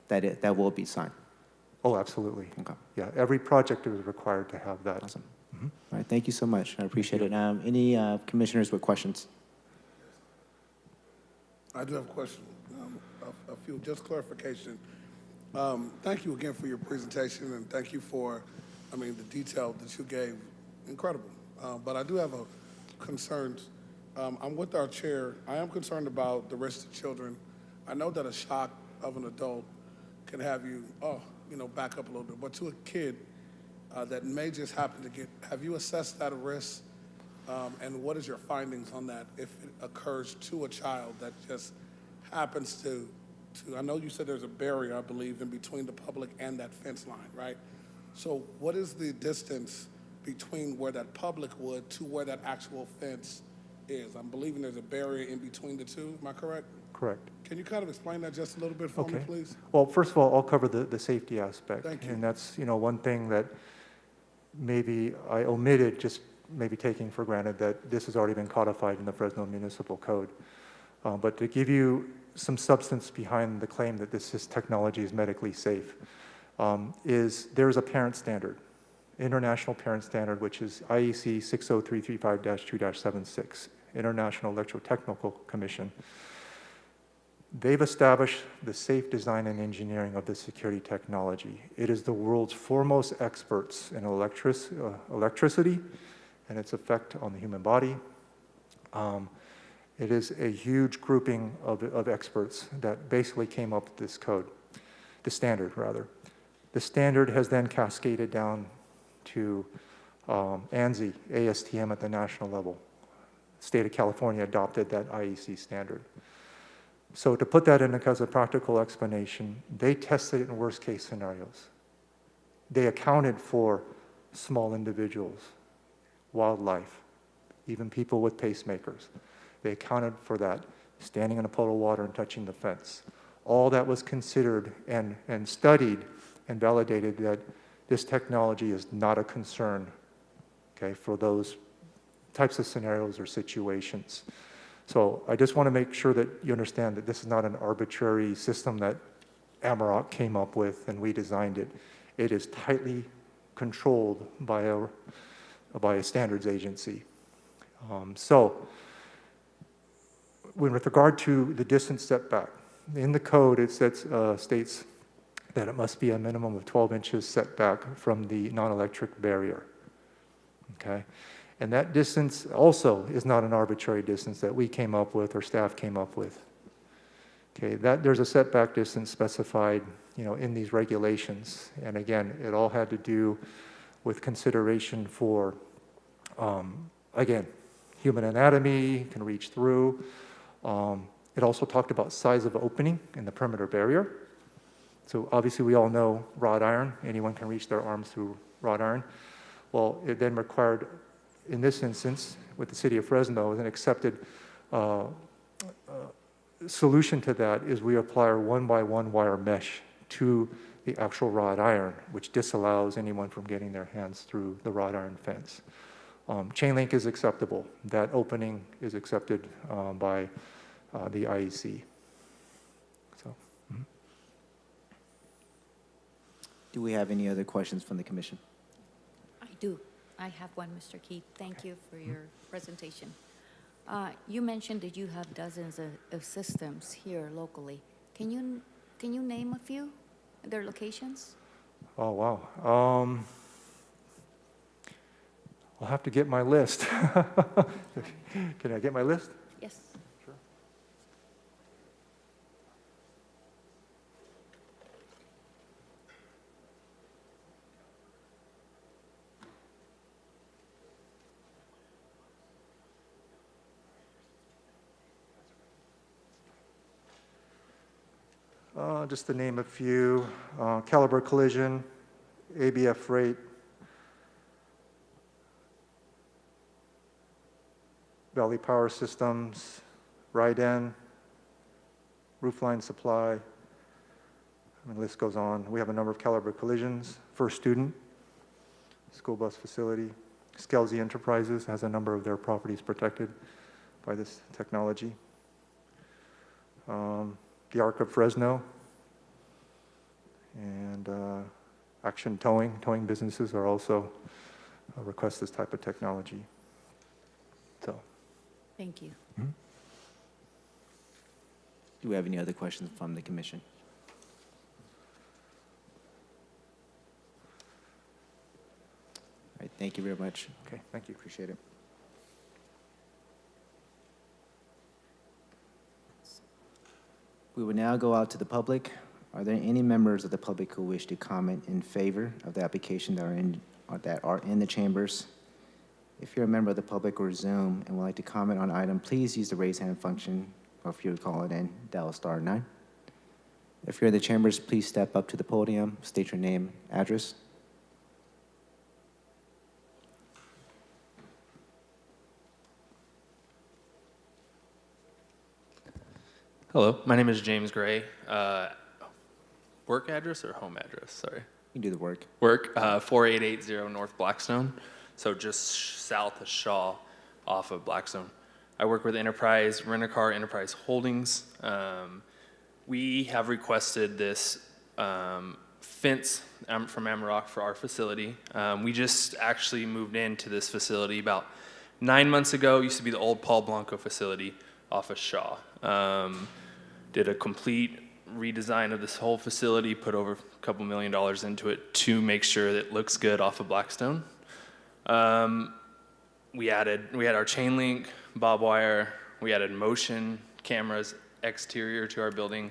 that will be signed? Oh, absolutely. Okay. Yeah, every project is required to have that. Awesome. All right, thank you so much. I appreciate it. Any commissioners with questions? I do have a question, a few, just clarification. Thank you again for your presentation, and thank you for, the detail that you gave, incredible. But I do have concerns. I'm with our chair. I am concerned about the risk to children. I know that a shock of an adult can have you, back up a little bit, but to a kid that may just happen to have you assessed that risk? And what is your findings on that if it occurs to a child that just happens to, I know you said there's a barrier, I believe, in between the public and that fence line, right? So what is the distance between where that public would to where that actual fence is? I'm believing there's a barrier in between the two, am I correct? Correct. Can you kind of explain that just a little bit for me, please? Well, first of all, I'll cover the safety aspect. Thank you. And that's, one thing that maybe I omitted, just maybe taking for granted that this has already been codified in the Fresno Municipal Code. But to give you some substance behind the claim that this technology is medically safe, there's a parent standard, international parent standard, which is IEC 60335-2-76, International Electrotechnical Commission. They've established the safe design and engineering of the security technology. It is the world's foremost experts in electricity and its effect on the human body. It is a huge grouping of experts that basically came up with this code, the standard rather. The standard has then cascaded down to ANSI, ASTM at the national level. The state of California adopted that IEC standard. So to put that in as a practical explanation, they tested it in worst case scenarios. They accounted for small individuals, wildlife, even people with pacemakers. They accounted for that, standing in a puddle of water and touching the fence. All that was considered and studied and validated that this technology is not a concern, okay, for those types of scenarios or situations. So I just want to make sure that you understand that this is not an arbitrary system that Amarok came up with and we designed it. It is tightly controlled by a standards agency. So with regard to the distance setback, in the code it states that it must be a minimum of 12 inches setback from the non-electric barrier, okay? And that distance also is not an arbitrary distance that we came up with or staff came up with. Okay, there's a setback distance specified, in these regulations. And again, it all had to do with consideration for, again, human anatomy can reach through. It also talked about size of opening in the perimeter barrier. So obviously we all know wrought iron, anyone can reach their arms through wrought iron. Well, it then required, in this instance, with the city of Fresno, an accepted solution to that is we apply our 1x1 wire mesh to the actual wrought iron, which disallows anyone from getting their hands through the wrought iron fence. Chain link is acceptable. That opening is accepted by the IEC. So, Do we have any other questions from the commission? I do. I have one, Mr. Keith. Thank you for your presentation. You mentioned that you have dozens of systems here locally. Can you name a few, their locations? Oh, wow. I'll have to get my list. Can I get my list? Yes. Sure. Just to name a few, Caliber Collision, ABF Freight, Valley Power Systems, Ryden, Roofline Supply, the list goes on. We have a number of Caliber Collisions, First Student, School Bus Facility, Skelzy Enterprises has a number of their properties protected by this technology. The Arc of Fresno, and Action Towing businesses are also request this type of technology. So. Thank you. Do we have any other questions from the commission? All right, thank you very much. Okay, thank you. Appreciate it. We will now go out to the public. Are there any members of the public who wish to comment in favor of the application that are in the chambers? If you're a member of the public or Zoom and would like to comment on an item, please use the raise hand function, or if you would call it in, dial *9. If you're in the chambers, please step up to the podium, state your name, address. Hello, my name is James Gray. Work address or home address? Sorry. You can do the work. Work, 4880 North Blackstone, so just south of Shaw, off of Blackstone. I work with Enterprise, Rent-A-Car Enterprise Holdings. We have requested this fence from Amarok for our facility. We just actually moved into this facility about 9 months ago. It used to be the old Paul Blanco facility off of Shaw. Did a complete redesign of this whole facility, put over a couple $1 million into it to make sure that it looks good off of Blackstone. We had our chain link, bob wire, we added motion cameras exterior to our building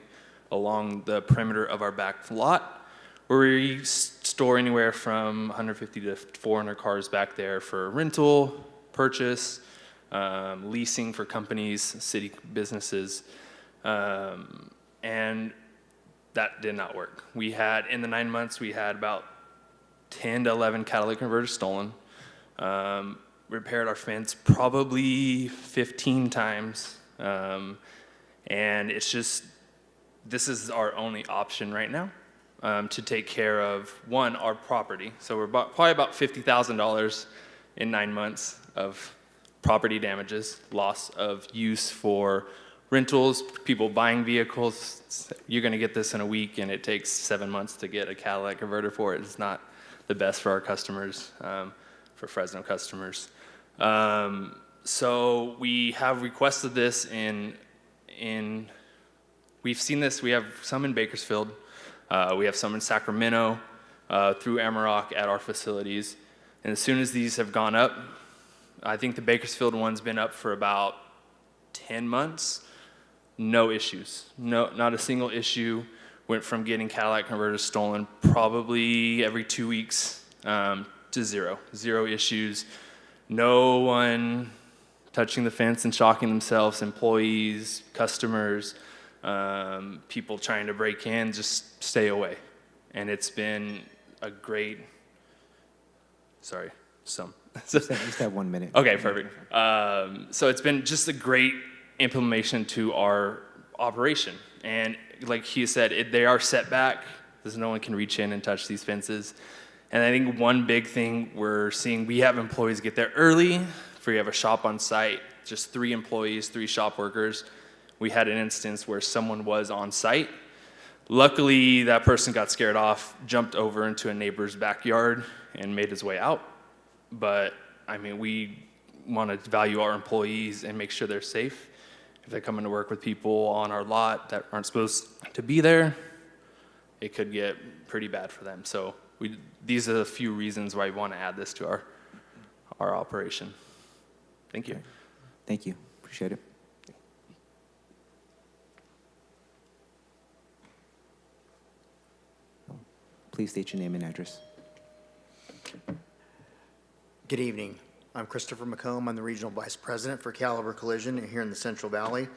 along the perimeter of our back lot, where we store anywhere from 150 to 400 cars back there for rental, purchase, leasing for companies, city businesses, and that did not work. We had, in the 9 months, we had about 10 to 11 catalytic converters stolen, repaired our fence probably 15 times, and it's just, this is our only option right now to take care of, one, our property. So we're probably about $50,000 in 9 months of property damages, loss of use for rentals, people buying vehicles. You're going to get this in a week, and it takes 7 months to get a catalytic converter for it. It's not the best for our customers, for Fresno customers. So we have requested this we've seen this, we have some in Bakersfield, we have some in Sacramento, through Amarok at our facilities. And as soon as these have gone up, I think the Bakersfield one's been up for about 10 months. no issues. No, not a single issue. Went from getting catalytic converters stolen probably every 2 weeks to zero. Zero issues. No one touching the fence and shocking themselves, employees, customers, people trying to break in, just stay away. And it's been a great, sorry, some. You just have 1 minute. Okay, perfect. So it's been just a great implementation to our operation. And like he said, they are set back, because no one can reach in and touch these fences. And I think one big thing we're seeing, we have employees get there early. If we have a shop on site, just 3 employees, 3 shop workers. We had an instance where someone was on site. Luckily, that person got scared off, jumped over into a neighbor's backyard, and made his way out. But, I mean, we want to value our employees and make sure they're safe. If they come into work with people on our lot that aren't supposed to be there, it could get pretty bad for them. So these are the few reasons why we want to add this to our operation. Thank you. Thank you. Appreciate it. Please state your name and address. Good evening. I'm Christopher McComb. I'm the Regional Vice President for Caliber Collision here in the Central Valley.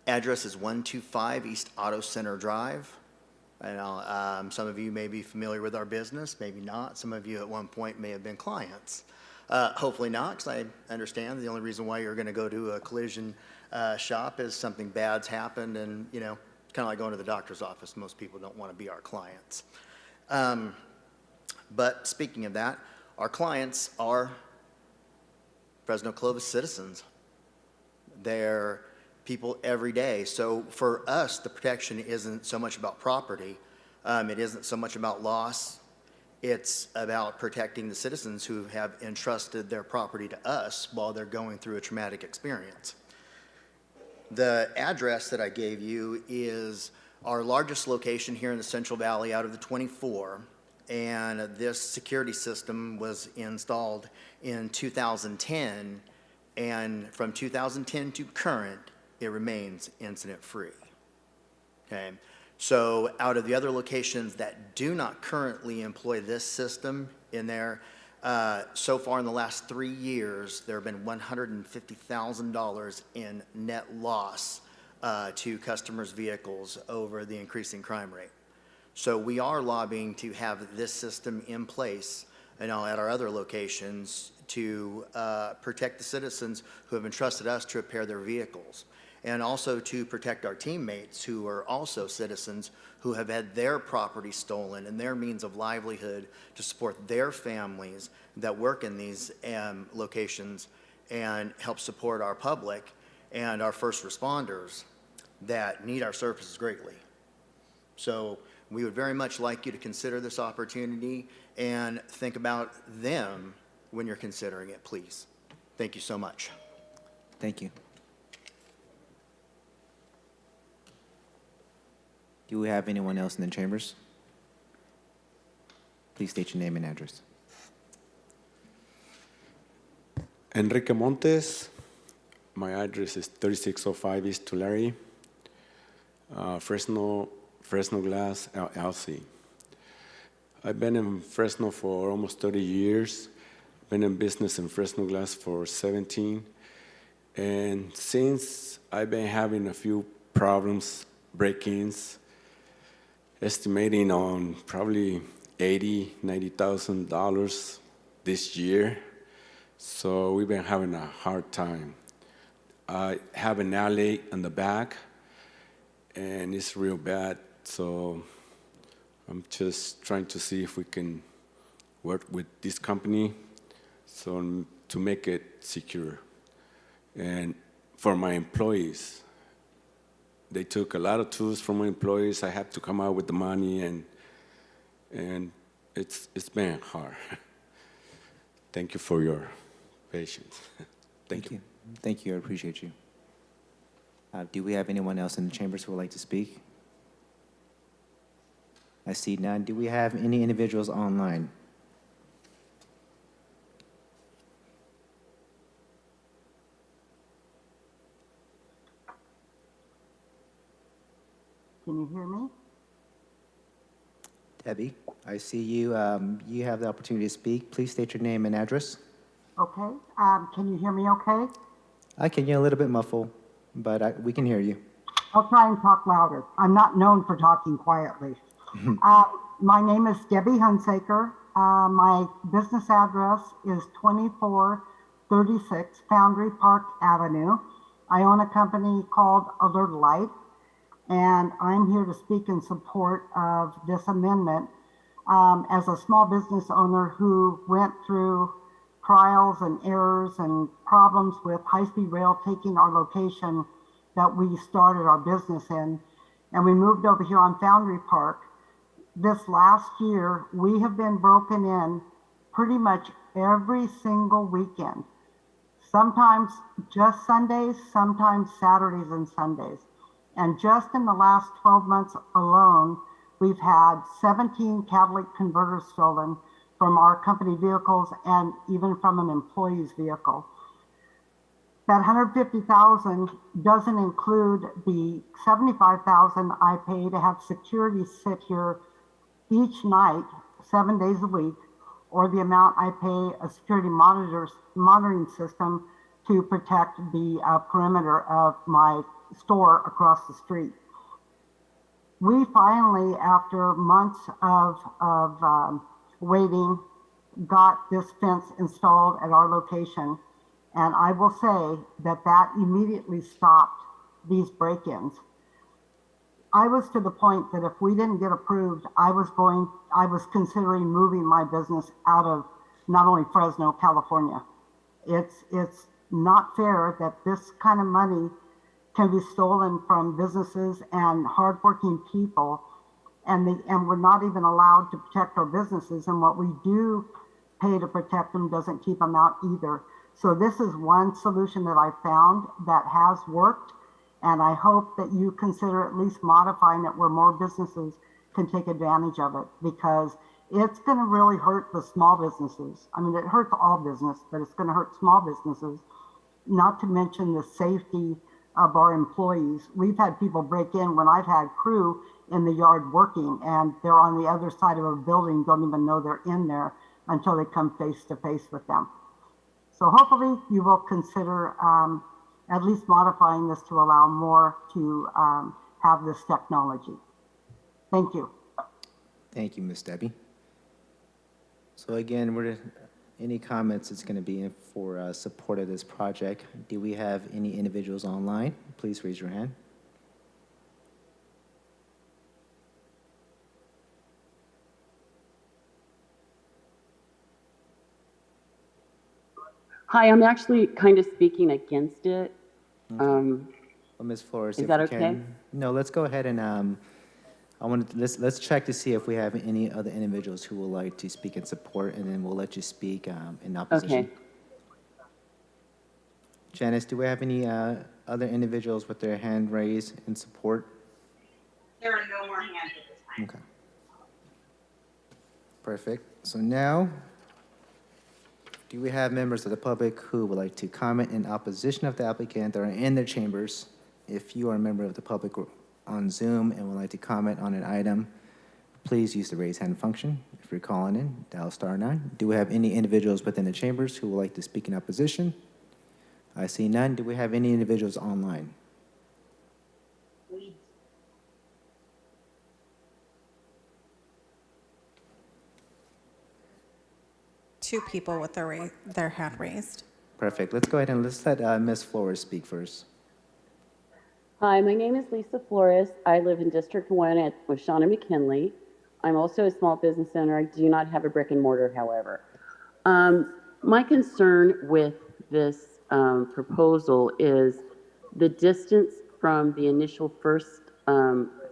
Address is 125 East Auto Center Drive. And some of you may be familiar with our business, maybe not. Some of you at one point may have been clients. Hopefully not, because I understand the only reason why you're going to go to a collision shop is something bad's happened, and, you know, kind of like going to the doctor's office. Most people don't want to be our clients. But speaking of that, our clients are Fresno Clovis citizens. They're people every day. So for us, the protection isn't so much about property. It isn't so much about loss. It's about protecting the citizens who have entrusted their property to us while they're going through a traumatic experience. The address that I gave you is our largest location here in the Central Valley out of the 24. And this security system was installed in 2010, and from 2010 to current, it remains incident-free. Okay, so out of the other locations that do not currently employ this system in there, so far in the last 3 years, there have been $150,000 in net loss to customers' vehicles over the increasing crime rate. So we are lobbying to have this system in place, you know, at our other locations to protect the citizens who have entrusted us to repair their vehicles, and also to protect our teammates who are also citizens who have had their property stolen and their means of livelihood to support their families that work in these locations and help support our public and our first responders that need our services greatly. So we would very much like you to consider this opportunity and think about them when you're considering it, please. Thank you so much. Thank you. Do we have anyone else in the chambers? Please state your name and address. Enrique Montes. My address is 3605 East Tulare, Fresno Glass LLC. I've been in Fresno for almost 30 years. Been in business in Fresno Glass for 17. And since I've been having a few problems, break-ins, estimating on probably $90,000 this year. So we've been having a hard time. I have an alley in the back, and it's real bad. So I'm just trying to see if we can work with this company so to make it secure. And for my employees, they took a lot of tools from my employees. I have to come out with the money, and it's been hard. Thank you for your patience. Thank you. Thank you. I appreciate you. Do we have anyone else in the chambers who would like to speak? I see none. Do we have any individuals online? Can you hear me? Debbie, I see you. You have the opportunity to speak. Please state your name and address. Okay. Can you hear me okay? I can hear a little bit muffled, but we can hear you. I'll try and talk louder. I'm not known for talking quietly. My name is Debbie Hunsaker. My business address is 2436 Foundry Park Avenue. I own a company called Electrified, and I'm here to speak in support of this amendment. As a small business owner who went through trials and errors and problems with high-speed rail taking our location that we started our business in, and we moved over here on Foundry Park. This last year, we have been broken in pretty much every single weekend. Sometimes just Sundays, sometimes Saturdays and Sundays. And just in the last 12 months alone, we've had 17 catalytic converters stolen from our company vehicles and even from an employee's vehicle. That $150,000 doesn't include the $75,000 I pay to have security sit here each night, 7 days a week, or the amount I pay a security monitoring system to protect the perimeter of my store across the street. We finally, after months of waiting, got this fence installed at our location. And I will say that that immediately stopped these break-ins. I was to the point that if we didn't get approved, I was considering moving my business out of not only Fresno, California. It's not fair that this kind of money can be stolen from businesses and hardworking people, and we're not even allowed to protect our businesses, and what we do pay to protect them doesn't keep them out either. So this is one solution that I found that has worked, and I hope that you consider at least modifying it where more businesses can take advantage of it, because it's going to really hurt the small businesses. I mean, it hurts all business, but it's going to hurt small businesses, not to mention the safety of our employees. We've had people break in when I've had crew in the yard working, and they're on the other side of a building, don't even know they're in there until they come face to face with them. So hopefully you will consider at least modifying this to allow more to have this technology. Thank you. Thank you, Ms. Debbie. So again, any comments is going to be in for support of this project. Do we have any individuals online? Please raise your hand. Hi, I'm actually kind of speaking against it. Well, Ms. Flores, Is that okay? No, let's go ahead and let's check to see if we have any other individuals who would like to speak in support, and then we'll let you speak in opposition. Okay. Janice, do we have any other individuals with their hand raised in support? There are no more hands at this time. Okay. Perfect. So now, do we have members of the public who would like to comment in opposition of the applicant that are in their chambers? If you are a member of the public on Zoom and would like to comment on an item, please use the raise hand function. If you're calling in, dial *9. Do we have any individuals within the chambers who would like to speak in opposition? I see none. Do we have any individuals online? Two people with their hand raised. Perfect. Let's go ahead and let's let Ms. Flores speak first. Hi, my name is Lisa Flores. I live in District 1 with Shauna McKinley. I'm also a small business owner. I do not have a brick and mortar, however. My concern with this proposal is the distance from the initial first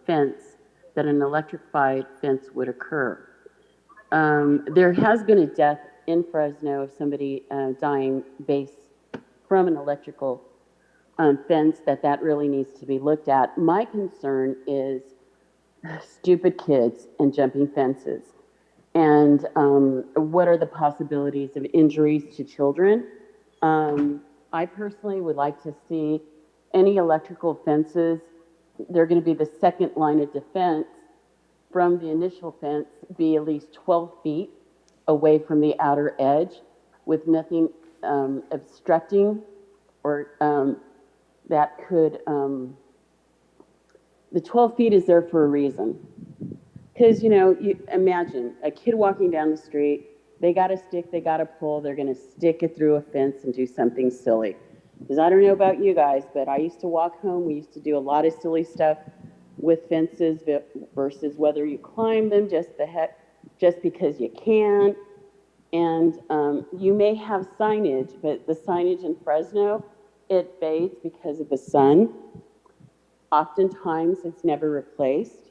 fence that an electrified fence would occur. There has been a death in Fresno of somebody dying based from an electrical fence that really needs to be looked at. My concern is stupid kids and jumping fences. And what are the possibilities of injuries to children? I personally would like to see any electrical fences they're going to be the second line of defense from the initial fence, be at least 12 feet away from the outer edge with nothing obstructing or that could, the 12 feet is there for a reason. Because, you know, you imagine a kid walking down the street, they got a stick, they got a pole, they're going to stick it through a fence and do something silly. Because I don't know about you guys, but I used to walk home. We used to do a lot of silly stuff with fences versus whether you climb them just because you can. And you may have signage, but the signage in Fresno, it fades because of the sun. Oftentimes, it's never replaced.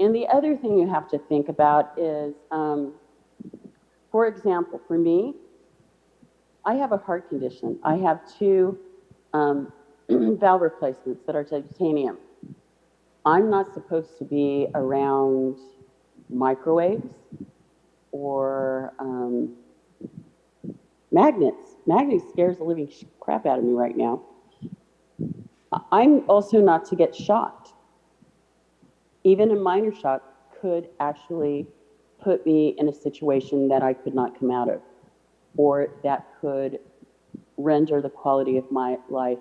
And the other thing you have to think about is, for example, for me, I have a heart condition. I have 2 valve replacements that are titanium. I'm not supposed to be around microwaves or magnets. Magnets scares the living crap out of me right now. I'm also not to get shocked. Even a minor shock could actually put me in a situation that I could not come out of, or that could render the quality of my life,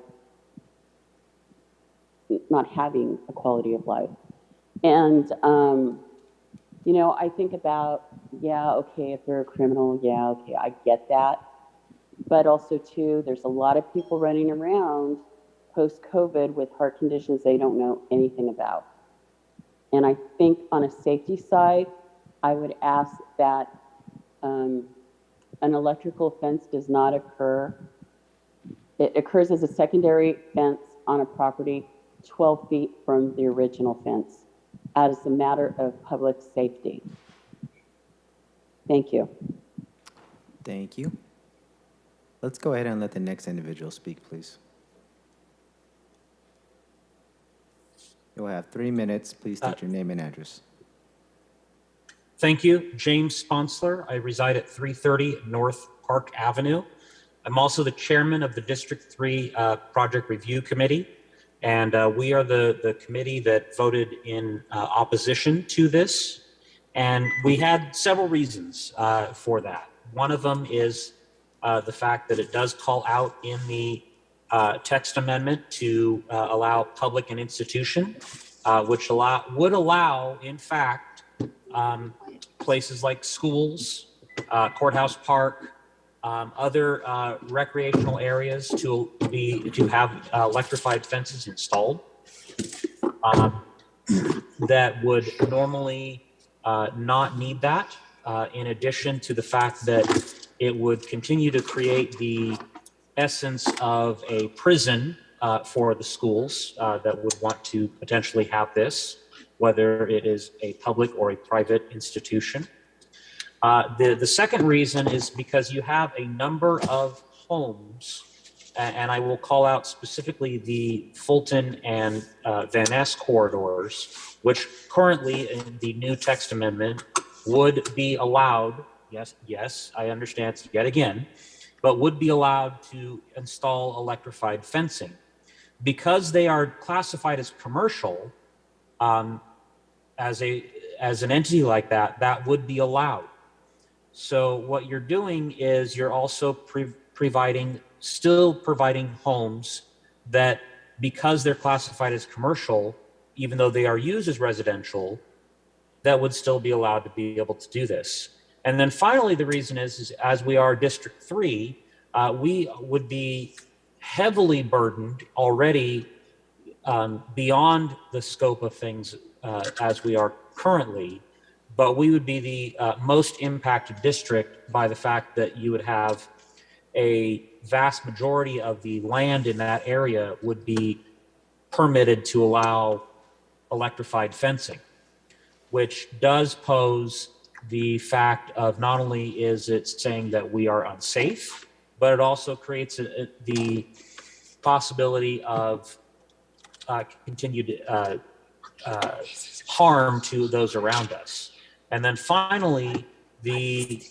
not having a quality of life. And, you know, I think about, yeah, okay, if they're a criminal, yeah, okay, I get that. But also, too, there's a lot of people running around post-COVID with heart conditions they don't know anything about. And I think on a safety side, I would ask that an electrical fence does not occur. It occurs as a secondary fence on a property 12 feet from the original fence as a matter of public safety. Thank you. Thank you. Let's go ahead and let the next individual speak, please. You'll have 3 minutes. Please state your name and address. Thank you. James Sponsler. I reside at 330 North Park Avenue. I'm also the chairman of the District 3 Project Review Committee, and we are the committee that voted in opposition to this. And we had several reasons for that. One of them is the fact that it does call out in the text amendment to allow public and institution, which would allow, in fact, places like schools, Courthouse Park, other recreational areas to have electrified fences installed that would normally not need that. In addition to the fact that it would continue to create the essence of a prison for the schools that would want to potentially have this, whether it is a public or a private institution. The second reason is because you have a number of homes, and I will call out specifically the Fulton and Van Ness corridors, which currently in the new text amendment would be allowed, yes, I understand yet again, but would be allowed to install electrified fencing. Because they are classified as commercial, as an entity like that, that would be allowed. So what you're doing is you're also still providing homes that, because they're classified as commercial, even though they are used as residential, that would still be allowed to be able to do this. And then finally, the reason is as we are District 3, we would be heavily burdened already beyond the scope of things as we are currently, but we would be the most impacted district by the fact that you would have a vast majority of the land in that area would be permitted to allow electrified fencing, which does pose the fact of not only is it saying that we are unsafe, but it also creates the possibility of continued harm to those around us. And then finally, the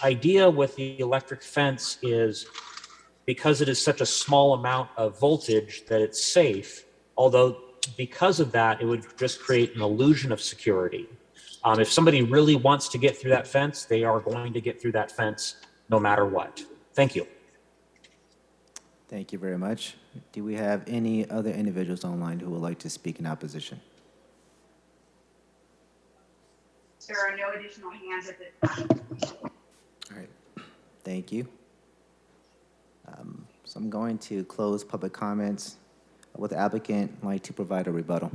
idea with the electric fence is because it is such a small amount of voltage that it's safe, Although because of that, it would just create an illusion of security. If somebody really wants to get through that fence, they are going to get through that fence no matter what. Thank you. Thank you very much. Do we have any other individuals online who would like to speak in opposition? There are no additional hands at this time. All right, thank you. So I'm going to close public comments. Would the applicant like to provide a rebuttal?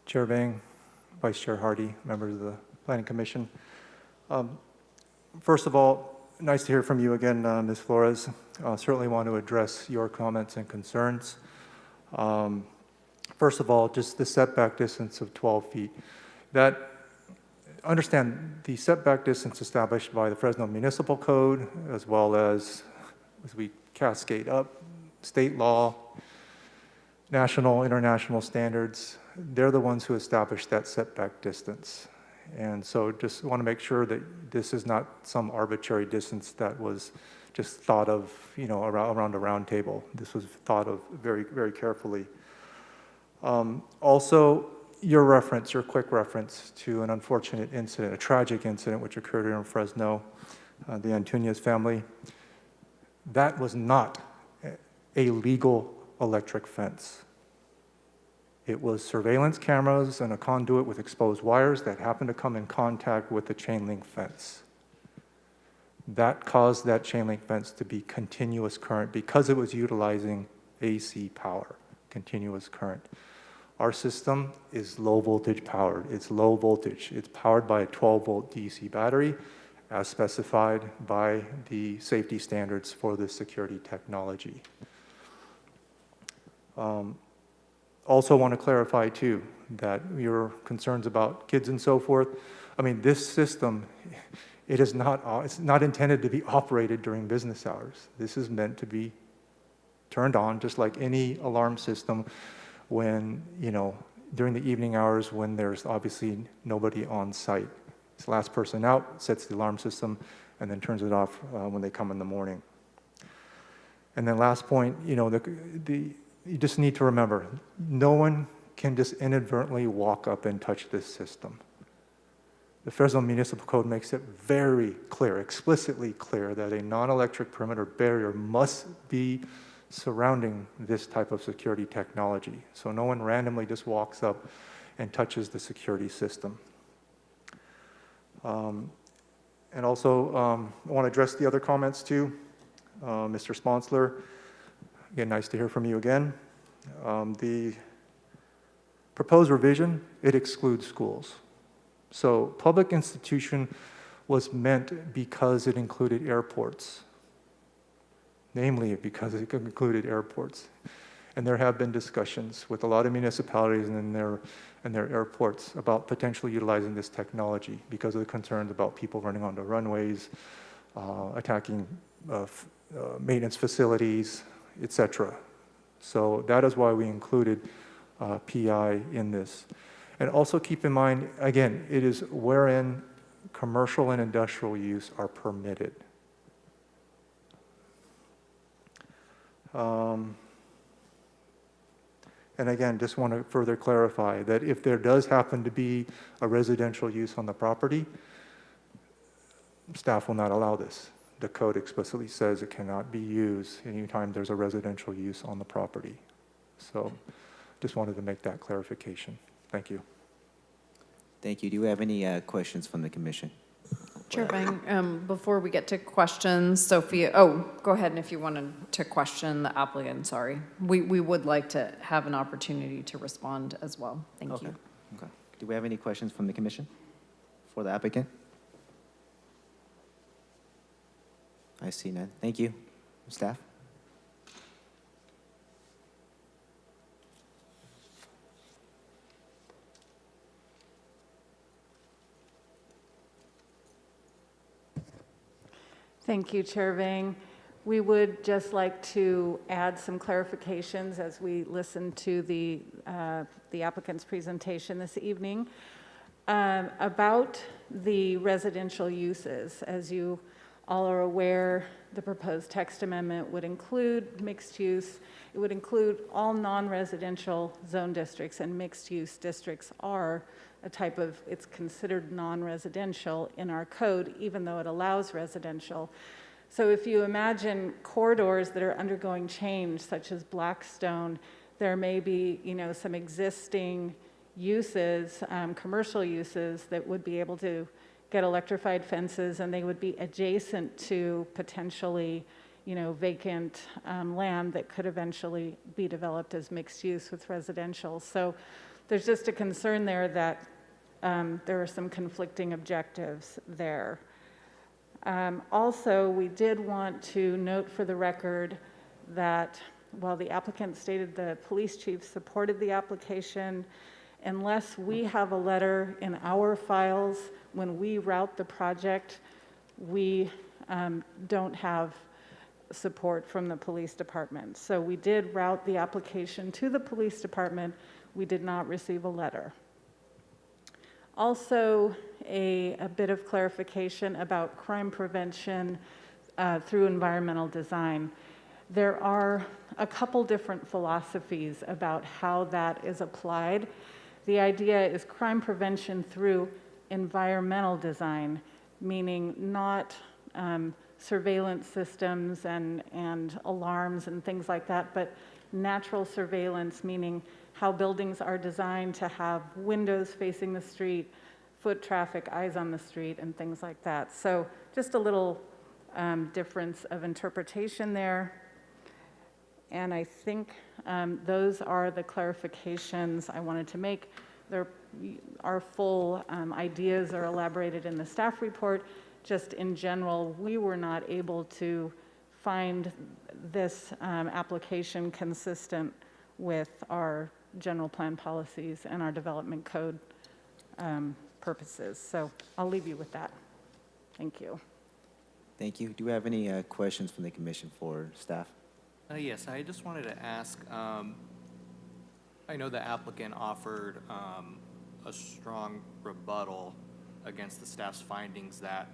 Chair Vang, Vice Chair Hardy, members of the Planning Commission. First of all, nice to hear from you again, Ms. Flores. Certainly want to address your comments and concerns. First of all, just the setback distance of 12 feet. Understand the setback distance established by the Fresno Municipal Code, as well as we cascade up, state law, national, international standards, they're the ones who establish that setback distance. And so just want to make sure that this is not some arbitrary distance that was just thought of, around a round table. This was thought of very, very carefully. Also, your quick reference to an unfortunate incident, a tragic incident which occurred here in Fresno, the Antunes family, that was not a legal electric fence. It was surveillance cameras and a conduit with exposed wires that happened to come in contact with the chain link fence. That caused that chain link fence to be continuous current because it was utilizing AC power, continuous current. Our system is low voltage powered. It's low voltage. It's powered by a 12-volt DC battery as specified by the safety standards for this security technology. Also want to clarify too that your concerns about kids and so forth, this system, it's not intended to be operated during business hours. This is meant to be turned on just like any alarm system when, during the evening hours when there's obviously nobody on site. It's the last person out, sets the alarm system, and then turns it off when they come in the morning. And then last point, you just need to remember, no one can just inadvertently walk up and touch this system. The Fresno Municipal Code makes it very clear, explicitly clear, that a non-electric perimeter barrier must be surrounding this type of security technology. So no one randomly just walks up and touches the security system. And also, I want to address the other comments too. Mr. Sponsler, again, nice to hear from you again. The proposed revision, it excludes schools. So public institution was meant because it included airports, namely because it included airports. And there have been discussions with a lot of municipalities and their airports about potentially utilizing this technology because of the concerns about people running onto runways, attacking maintenance facilities, etc. So that is why we included PI in this. And also keep in mind, again, it is wherein commercial and industrial use are permitted. And again, just want to further clarify that if there does happen to be a residential use on the property, staff will not allow this. The code explicitly says it cannot be used anytime there's a residential use on the property. So just wanted to make that clarification. Thank you. Thank you. Do you have any questions from the commission? Chair Vang, before we get to questions, Sophia, go ahead, and if you wanted to question the applicant, sorry. We would like to have an opportunity to respond as well. Thank you. Okay. Do we have any questions from the commission for the applicant? I see none. Thank you. Staff? Thank you, Chair Vang. We would just like to add some clarifications as we listen to the applicant's presentation this evening. About the residential uses, as you all are aware, the proposed text amendment would include mixed use. It would include all non-residential zone districts, and mixed-use districts are a type of, it's considered non-residential in our code, even though it allows residential. So if you imagine corridors that are undergoing change, such as Blackstone, there may be, some existing uses, commercial uses that would be able to get electrified fences, and they would be adjacent to potentially, vacant land that could eventually be developed as mixed use with residential. So there's just a concern there that there are some conflicting objectives there. Also, we did want to note for the record that while the applicant stated the police chief supported the application, unless we have a letter in our files when we route the project, we don't have support from the police department. So we did route the application to the police department. We did not receive a letter. Also, a bit of clarification about crime prevention through environmental design. There are a couple different philosophies about how that is applied. The idea is crime prevention through environmental design, meaning not surveillance systems and alarms and things like that, but natural surveillance, meaning how buildings are designed to have windows facing the street, foot traffic, eyes on the street, and things like that. So just a little difference of interpretation there. And I think those are the clarifications I wanted to make. Our full ideas are elaborated in the staff report. Just in general, we were not able to find this application consistent with our general plan policies and our development code purposes. So I'll leave you with that. Thank you. Thank you. Do we have any questions from the commission for staff? Yes, I just wanted to ask, I know the applicant offered a strong rebuttal against the staff's findings that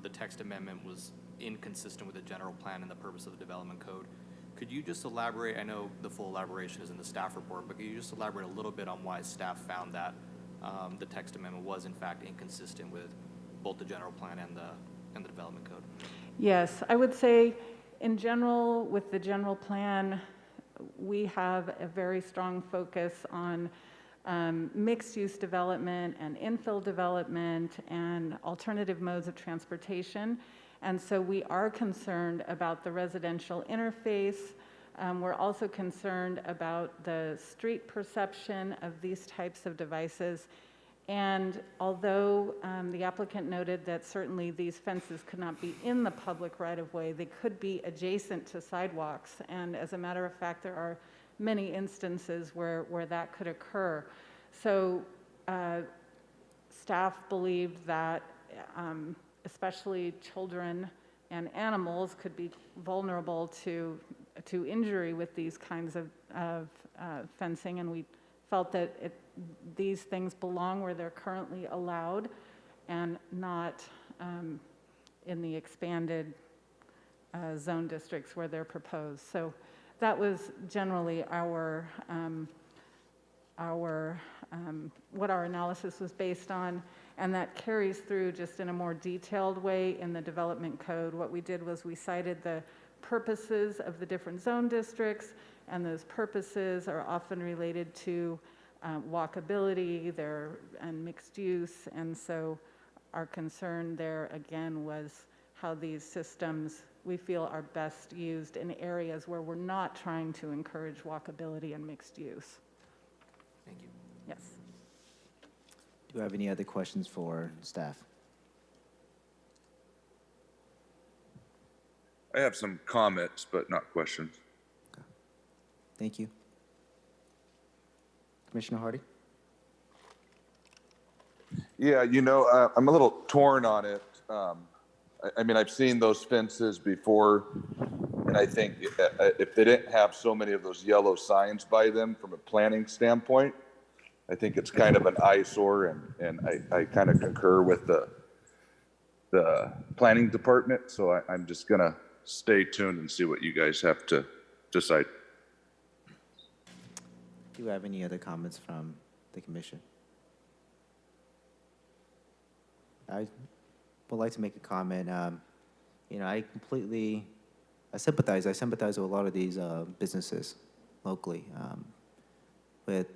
the text amendment was inconsistent with the general plan and the purpose of the development code. Could you just elaborate? I know the full elaboration is in the staff report, but could you just elaborate a little bit on why staff found that the text amendment was in fact inconsistent with both the general plan and the development code? Yes, I would say in general, with the general plan, we have a very strong focus on mixed-use development and infill development and alternative modes of transportation. And so we are concerned about the residential interface. We're also concerned about the street perception of these types of devices. And although the applicant noted that certainly these fences could not be in the public right-of-way, they could be adjacent to sidewalks. And as a matter of fact, there are many instances where that could occur. So staff believed that especially children and animals could be vulnerable to injury with these kinds of fencing, and we felt that these things belong where they're currently allowed and not in the expanded zone districts where they're proposed. So that was generally what our analysis was based on, and that carries through just in a more detailed way in the development code. What we did was we cited the purposes of the different zone districts, and those purposes are often related to walkability and mixed use. And so our concern there again was how these systems we feel are best used in areas where we're not trying to encourage walkability and mixed use. Thank you. Yes. Do you have any other questions for staff? I have some comments, but not questions. Okay. Thank you. Commissioner Hardy? Yeah, I'm a little torn on it. I mean, I've seen those fences before, and I think if they didn't have so many of those yellow signs by them from a planning standpoint, I think it's kind of an eyesore, and I kind of concur with the planning department. So I'm just gonna stay tuned and see what you guys have to decide. Do you have any other comments from the commission? I would like to make a comment. I sympathize with a lot of these businesses locally with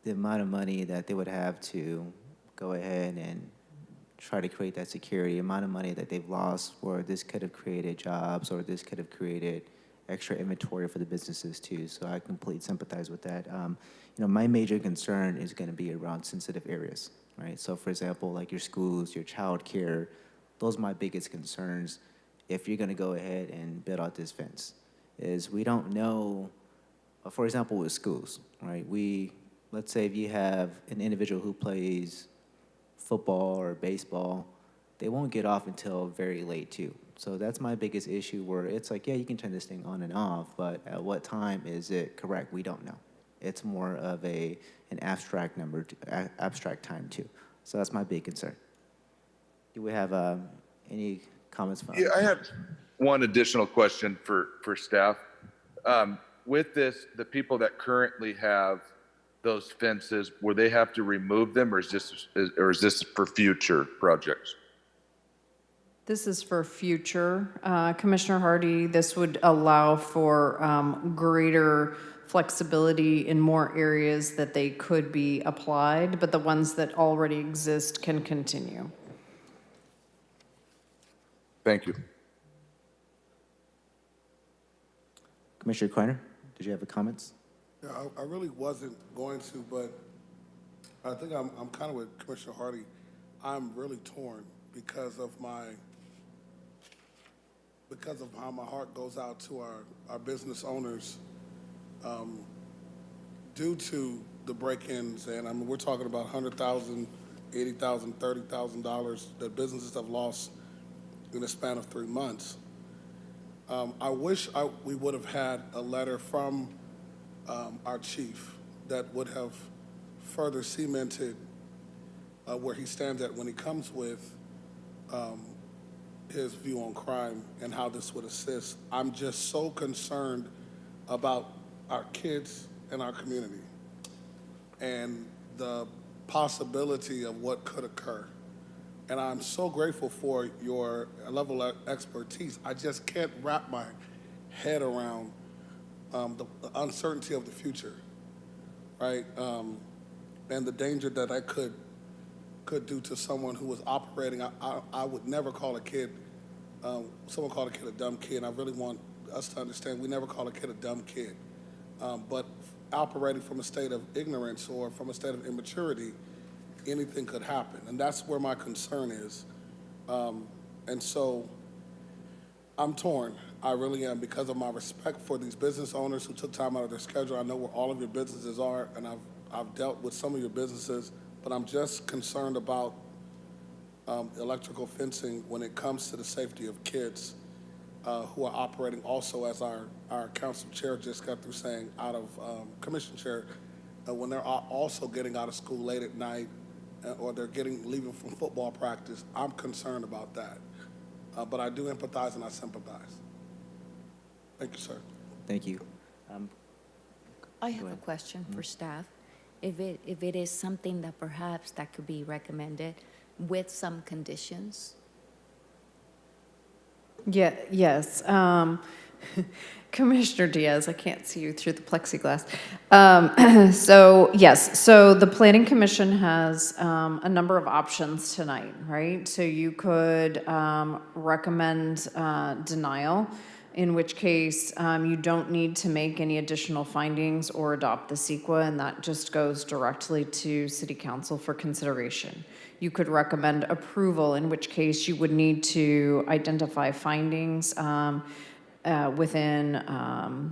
the amount of money that they would have to go ahead and try to create that security, the amount of money that they've lost, or this could have created jobs, or this could have created extra inventory for the businesses too. So I completely sympathize with that. My major concern is going to be around sensitive areas, right? So for example, like your schools, your child care, those are my biggest concerns. If you're going to go ahead and build out this fence, is we don't know, for example, with schools, right? Let's say if you have an individual who plays football or baseball, they won't get off until very late too. So that's my biggest issue, where it's like, yeah, you can turn this thing on and off, but at what time is it correct? We don't know. It's more of an abstract number, abstract time too. So that's my big concern. Do we have any comments from? Yeah, I have one additional question for staff. With this, the people that currently have those fences, will they have to remove them, or is this for future projects? This is for future. Commissioner Hardy, this would allow for greater flexibility in more areas that they could be applied, but the ones that already exist can continue. Thank you. Commissioner Kreiner, did you have a comments? Yeah, I really wasn't going to, but I think I'm kind of with Commissioner Hardy. I'm really torn because of how my heart goes out to our business owners due to the break-ins, and I mean, we're talking about $100,000, $80,000, $30,000 that businesses have lost in the span of 3 months. I wish we would have had a letter from our chief that would have further cemented where he stands at when he comes with his view on crime and how this would assist. I'm just so concerned about our kids and our community and the possibility of what could occur. And I'm so grateful for your level of expertise. I just can't wrap my head around the uncertainty of the future, right? And the danger that I could do to someone who was operating. I would never call a kid, someone called a kid a dumb kid. I really want us to understand we never call a kid a dumb kid. But operating from a state of ignorance or from a state of immaturity, anything could happen. And that's where my concern is. And so I'm torn. I really am, because of my respect for these business owners who took time out of their schedule. I know where all of your businesses are, and I've dealt with some of your businesses, but I'm just concerned about electrical fencing when it comes to the safety of kids who are operating also, as our council chair just got through saying, out of commission chair, when they're also getting out of school late at night or they're leaving from football practice. I'm concerned about that. But I do empathize and I sympathize. Thank you, sir. Thank you. I have a question for staff. If it is something that perhaps that could be recommended with some conditions. Yeah, yes. Commissioner Diaz, I can't see you through the plexiglass. So yes, so the Planning Commission has a number of options tonight, right? So you could recommend denial, in which case you don't need to make any additional findings or adopt the CEQA, and that just goes directly to City Council for consideration. You could recommend approval, in which case you would need to identify findings within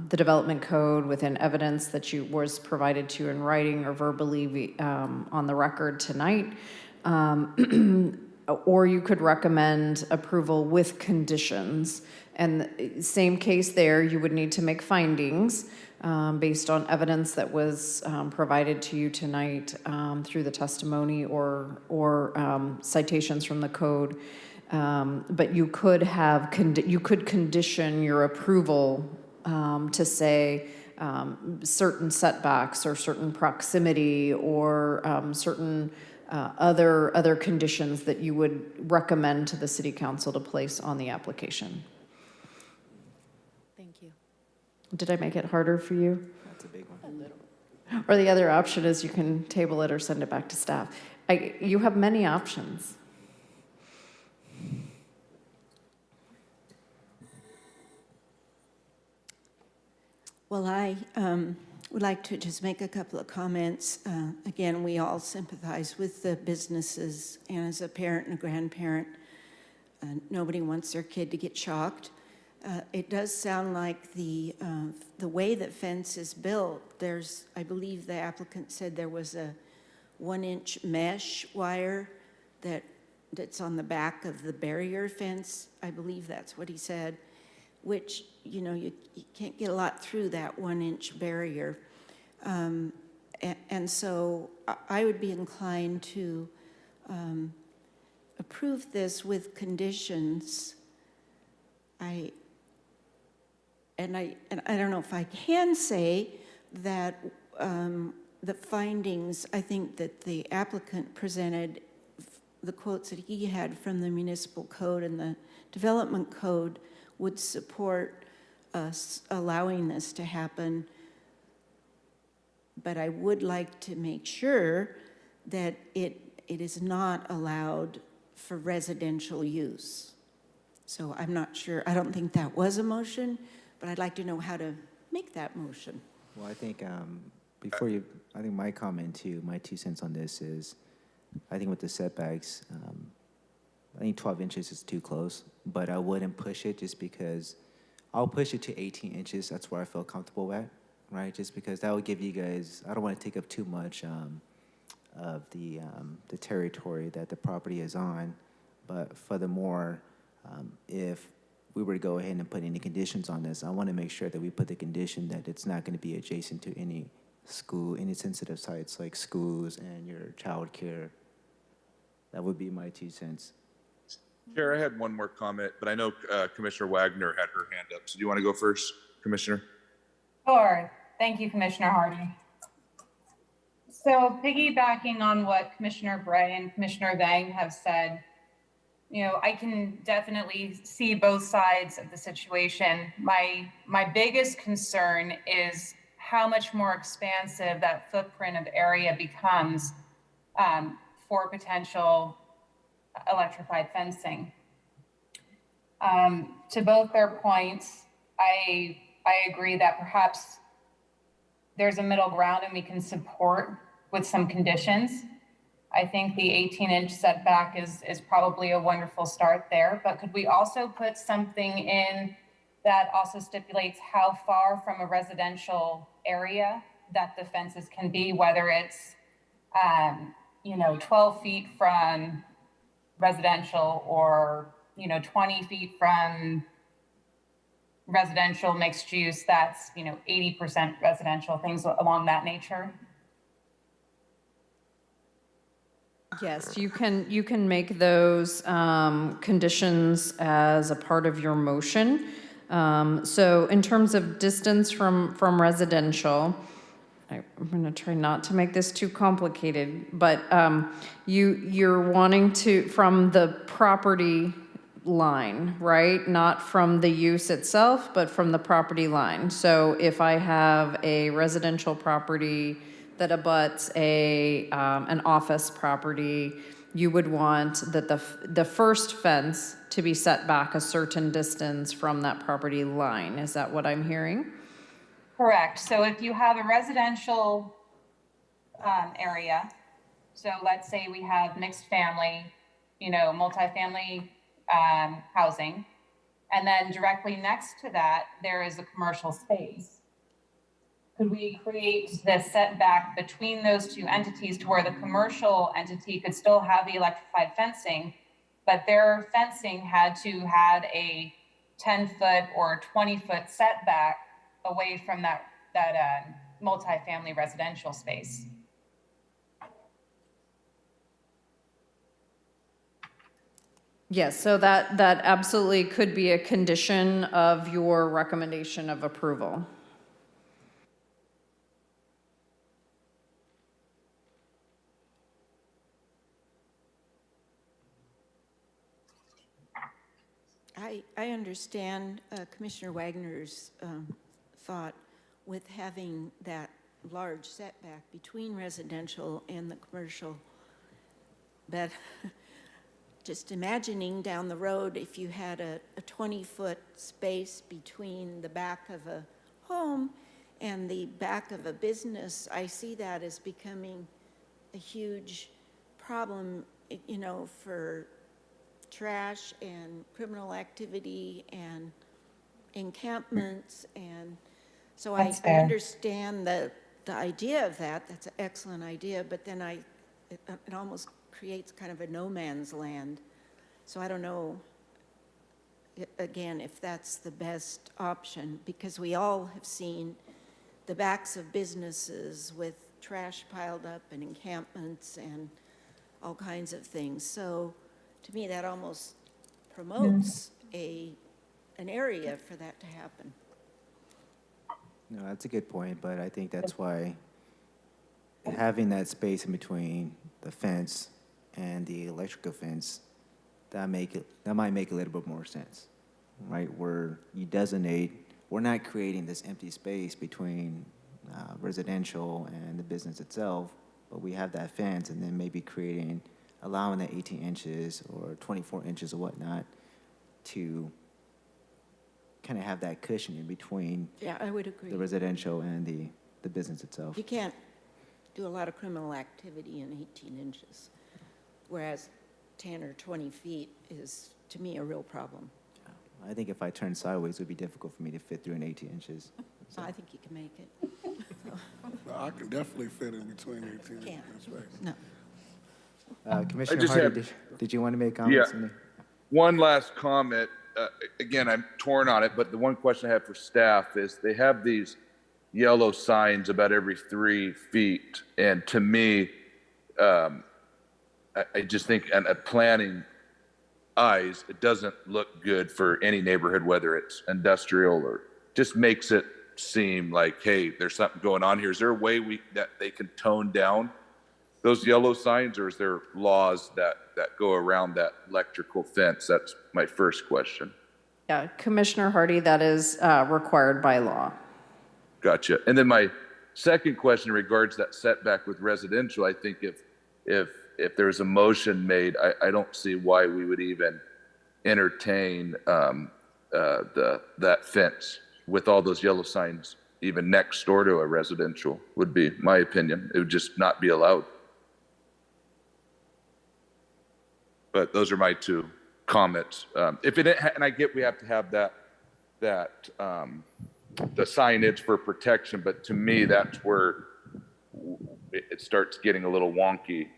the development code, within evidence that was provided to you in writing or verbally on the record tonight. Or you could recommend approval with conditions. And same case there, you would need to make findings based on evidence that was provided to you tonight through the testimony or citations from the code. But you could have, you could condition your approval to say certain setbacks or certain proximity or certain other conditions that you would recommend to the city council to place on the application. Thank you. Did I make it harder for you? That's a big one. A little. Or the other option is you can table it or send it back to staff. You have many options. Well, I would like to just make a couple of comments. Again, we all sympathize with the businesses, and as a parent and a grandparent, nobody wants their kid to get shocked. It does sound like the way that fence is built, I believe the applicant said there was a 1-inch mesh wire that's on the back of the barrier fence. I believe that's what he said, which, you can't get a lot through that 1-inch barrier. And so I would be inclined to approve this with conditions. I don't know if I can say that the findings, I think that the applicant presented, the quotes that he had from the municipal code and the development code would support us allowing this to happen. But I would like to make sure that it is not allowed for residential use. So I'm not sure, I don't think that was a motion, but I'd like to know how to make that motion. Well, I think I think my comment too, my 2 cents on this is, I think with the setbacks, I think 12 inches is too close, but I wouldn't push it just because I'll push it to 18 inches. That's where I feel comfortable at, right? Just because that would give you guys, I don't want to take up too much of the territory that the property is on. But furthermore, if we were to go ahead and put any conditions on this, I want to make sure that we put the condition that it's not going to be adjacent to any school, any sensitive sites like schools and your child care. That would be my 2 cents. Chair, I had one more comment, but I know Commissioner Wagner had her hand up. So do you want to go first, Commissioner? Sure. Thank you, Commissioner Hardy. So piggybacking on what Commissioner Bray and Commissioner Vang have said, I can definitely see both sides of the situation. My biggest concern is how much more expansive that footprint of area becomes for potential electrified fencing. To both their points, I agree that perhaps there's a middle ground and we can support with some conditions. I think the 18-inch setback is probably a wonderful start there, but could we also put something in that also stipulates how far from a residential area that the fences can be, whether it's 12 feet from residential or 20 feet from residential mixed use that's 80% residential, things along that nature? Yes, you can make those conditions as a part of your motion. So in terms of distance from residential, I'm going to try not to make this too complicated, but you're wanting to, from the property line, right? Not from the use itself, but from the property line. So if I have a residential property that abuts an office property, you would want that the first fence to be set back a certain distance from that property line. Is that what I'm hearing? Correct. So if you have a residential area, so let's say we have mixed family, multifamily housing, and then directly next to that, there is a commercial space. Could we create the setback between those two entities to where the commercial entity could still have the electrified fencing, but their fencing had a 10-foot or 20-foot setback away from that multifamily residential space. Yes, so that absolutely could be a condition of your recommendation of approval. I understand Commissioner Wagner's thought with having that large setback between residential and the commercial. But just imagining down the road, if you had a 20-foot space between the back of a home and the back of a business, I see that as becoming a huge problem, you know, for trash and criminal activity and encampments. And so I understand the idea of that. That's an excellent idea, but then it almost creates kind of a no man's land. So I don't know, again, if that's the best option, because we all have seen the backs of businesses with trash piled up and encampments and all kinds of things. So to me, that almost promotes an area for that to happen. No, that's a good point, but I think that's why having that space in between the fence and the electrical fence, that might make a little bit more sense, right? Where you designate, we're not creating this empty space between residential and the business itself, but we have that fence, and then maybe allowing that 18 inches or 24 inches or whatnot to kind of have that cushion in between. Yeah, I would agree. The residential and the business itself. You can't do a lot of criminal activity in 18 inches, whereas 10 or 20 feet is, to me, a real problem. I think if I turn sideways, it would be difficult for me to fit through in 18 inches. So. I think you can make it. No, I can definitely fit in between 18 Can't. and space. No. Commissioner Hardy, did you want to make comments? Yeah. One last comment. Again, I'm torn on it, but the one question I have for staff is they have these yellow signs about every 3 feet. And to me, I just think a planning eyes, it doesn't look good for any neighborhood, whether it's industrial or just makes it seem like, hey, there's something going on here. Is there a way that they can tone down those yellow signs, or is there laws that go around that electrical fence? That's my first question. Yeah, Commissioner Hardy, that is required by law. Gotcha. And then my second question regards that setback with residential. I think if there's a motion made, I don't see why we would even entertain that fence with all those yellow signs, even next door to a residential, would be my opinion. It would just not be allowed. But those are my two comments. If it, and I get we have to have that the signage for protection, but to me, that's where it starts getting a little wonky,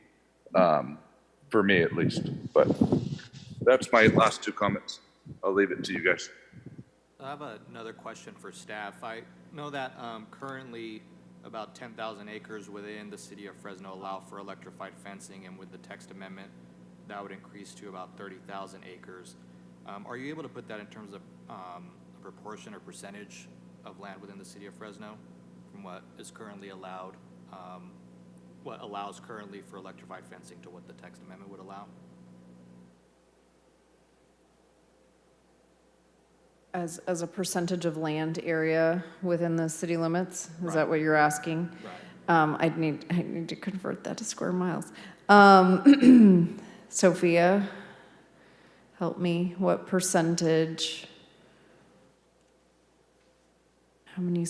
for me at least. But that's my last two comments. I'll leave it to you guys. I have another question for staff. I know that currently about 10,000 acres within the city of Fresno allow for electrified fencing, and with the text amendment, that would increase to about 30,000 acres. Are you able to put that in terms of a proportion or percentage of land within the city of Fresno from what is currently allowed, what allows currently for electrified fencing to what the text amendment would allow? As a percentage of land area within the city limits? Is that what you're asking? Right. I need to convert that to square miles. Sophia, help me. What percentage? How many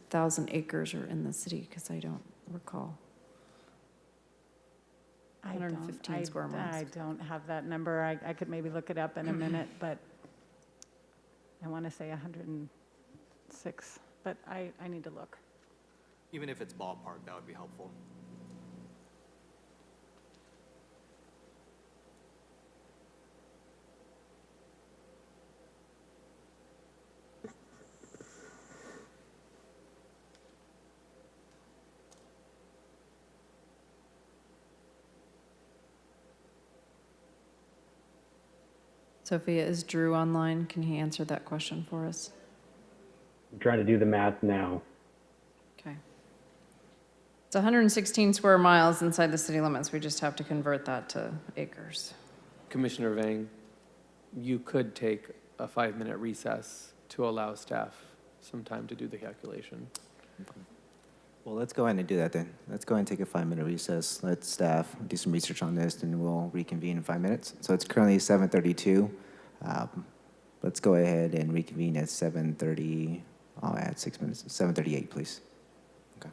thousand acres are in the city? Because I don't recall. 115 square miles. I don't have that number. I could maybe look it up in a minute, but I want to say 106, but I need to look. Even if it's ballpark, that would be helpful. Sophia, is Drew online? Can he answer that question for us? I'm trying to do the math now. Okay. It's 116 square miles inside the city limits. We just have to convert that to acres. Commissioner Vang, you could take a 5-minute recess to allow staff some time to do the calculation. Well, let's go ahead and do that then. Let's go ahead and take a 5-minute recess. Let staff do some research on this, and we'll reconvene in 5 minutes. So it's currently 7:32. Let's go ahead and reconvene at 7:30. I'll add 6 minutes. 7:38, please. Okay.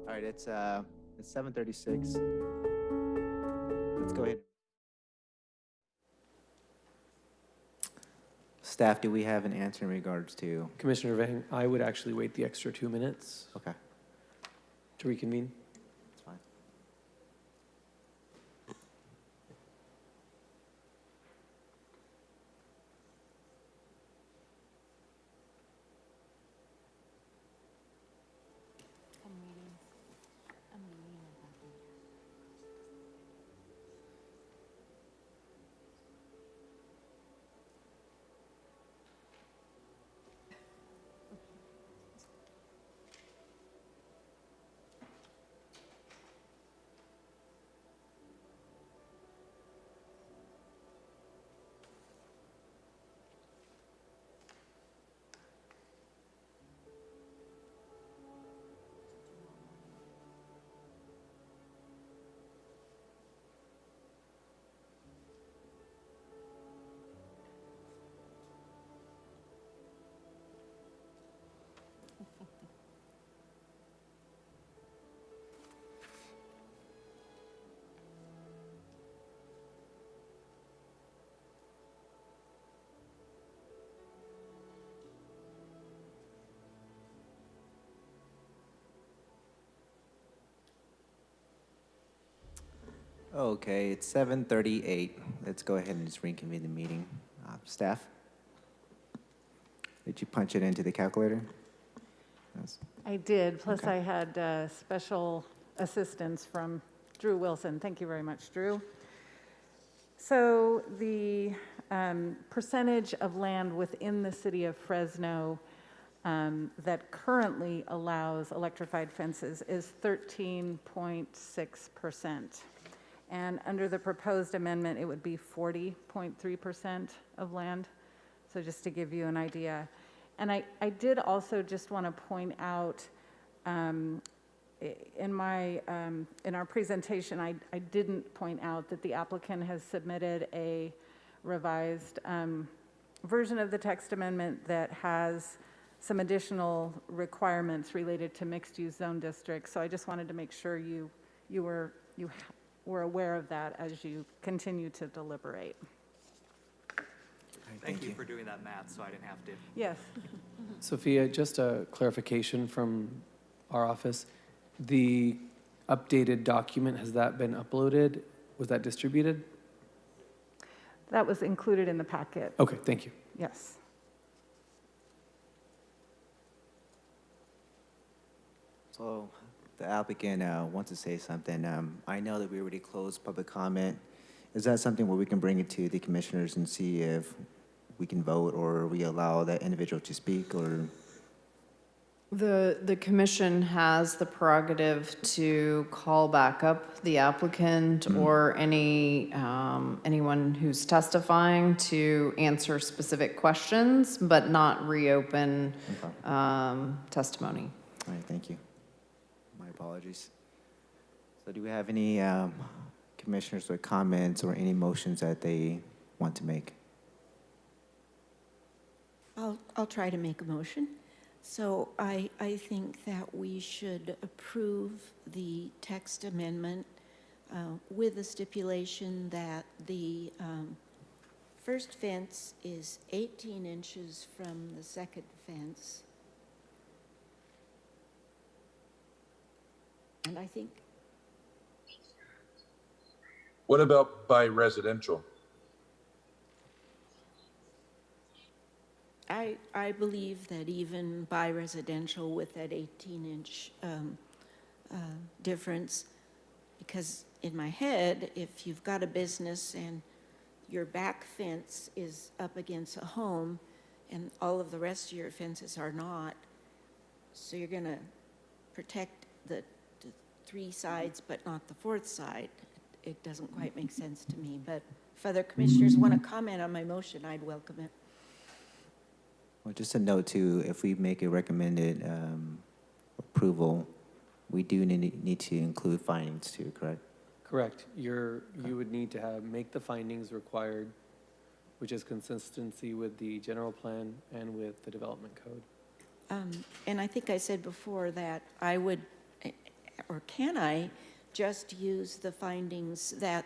All right, it's 7:36. Let's go ahead. Staff, do we have an answer in regards to? Commissioner Vang, I would actually wait the extra 2 minutes. Okay. To reconvene? It's fine. Okay, it's 7:38. Let's go ahead and just reconvene the meeting. Staff? Did you punch it into the calculator? Yes. I did, plus Okay. I had special assistance from Drew Wilson. Thank you very much, Drew. So the percentage of land within the city of Fresno that currently allows electrified fences is 13.6%. And under the proposed amendment, it would be 40.3% of land. So just to give you an idea. And I did also just want to point out, in our presentation, I didn't point out that the applicant has submitted a revised version of the text amendment that has some additional requirements related to mixed-use zone districts. So I just wanted to make sure you were aware of that as you continue to deliberate. Thank you for doing that math, so I didn't have to. Yes. Sophia, just a clarification from our office. The updated document, has that been uploaded? Was that distributed? That was included in the packet. Okay, thank you. Yes. So the applicant wants to say something. I know that we already closed public comment. Is that something where we can bring it to the commissioners and see if we can vote, or we allow that individual to speak, or? The commission has the prerogative to call back up the applicant or anyone who's testifying to answer specific questions, but not reopen testimony. All right, thank you. My apologies. So do we have any commissioners with comments or any motions that they want to make? I'll try to make a motion. So I think that we should approve the text amendment with the stipulation that the first fence is 18 inches from the second fence. And I think. What about by residential? I believe that even by residential with that 18-inch difference, because in my head, if you've got a business and your back fence is up against a home and all of the rest of your fences are not, so you're going to protect the three sides but not the fourth side. It doesn't quite make sense to me, but if other commissioners want to comment on my motion, I'd welcome it. Well, just a note too, if we make a recommended approval, we do need to include findings too, correct? Correct. You would need to make the findings required, which is consistency with the general plan and with the development code. And I think I said before that I would, or can I, just use the findings that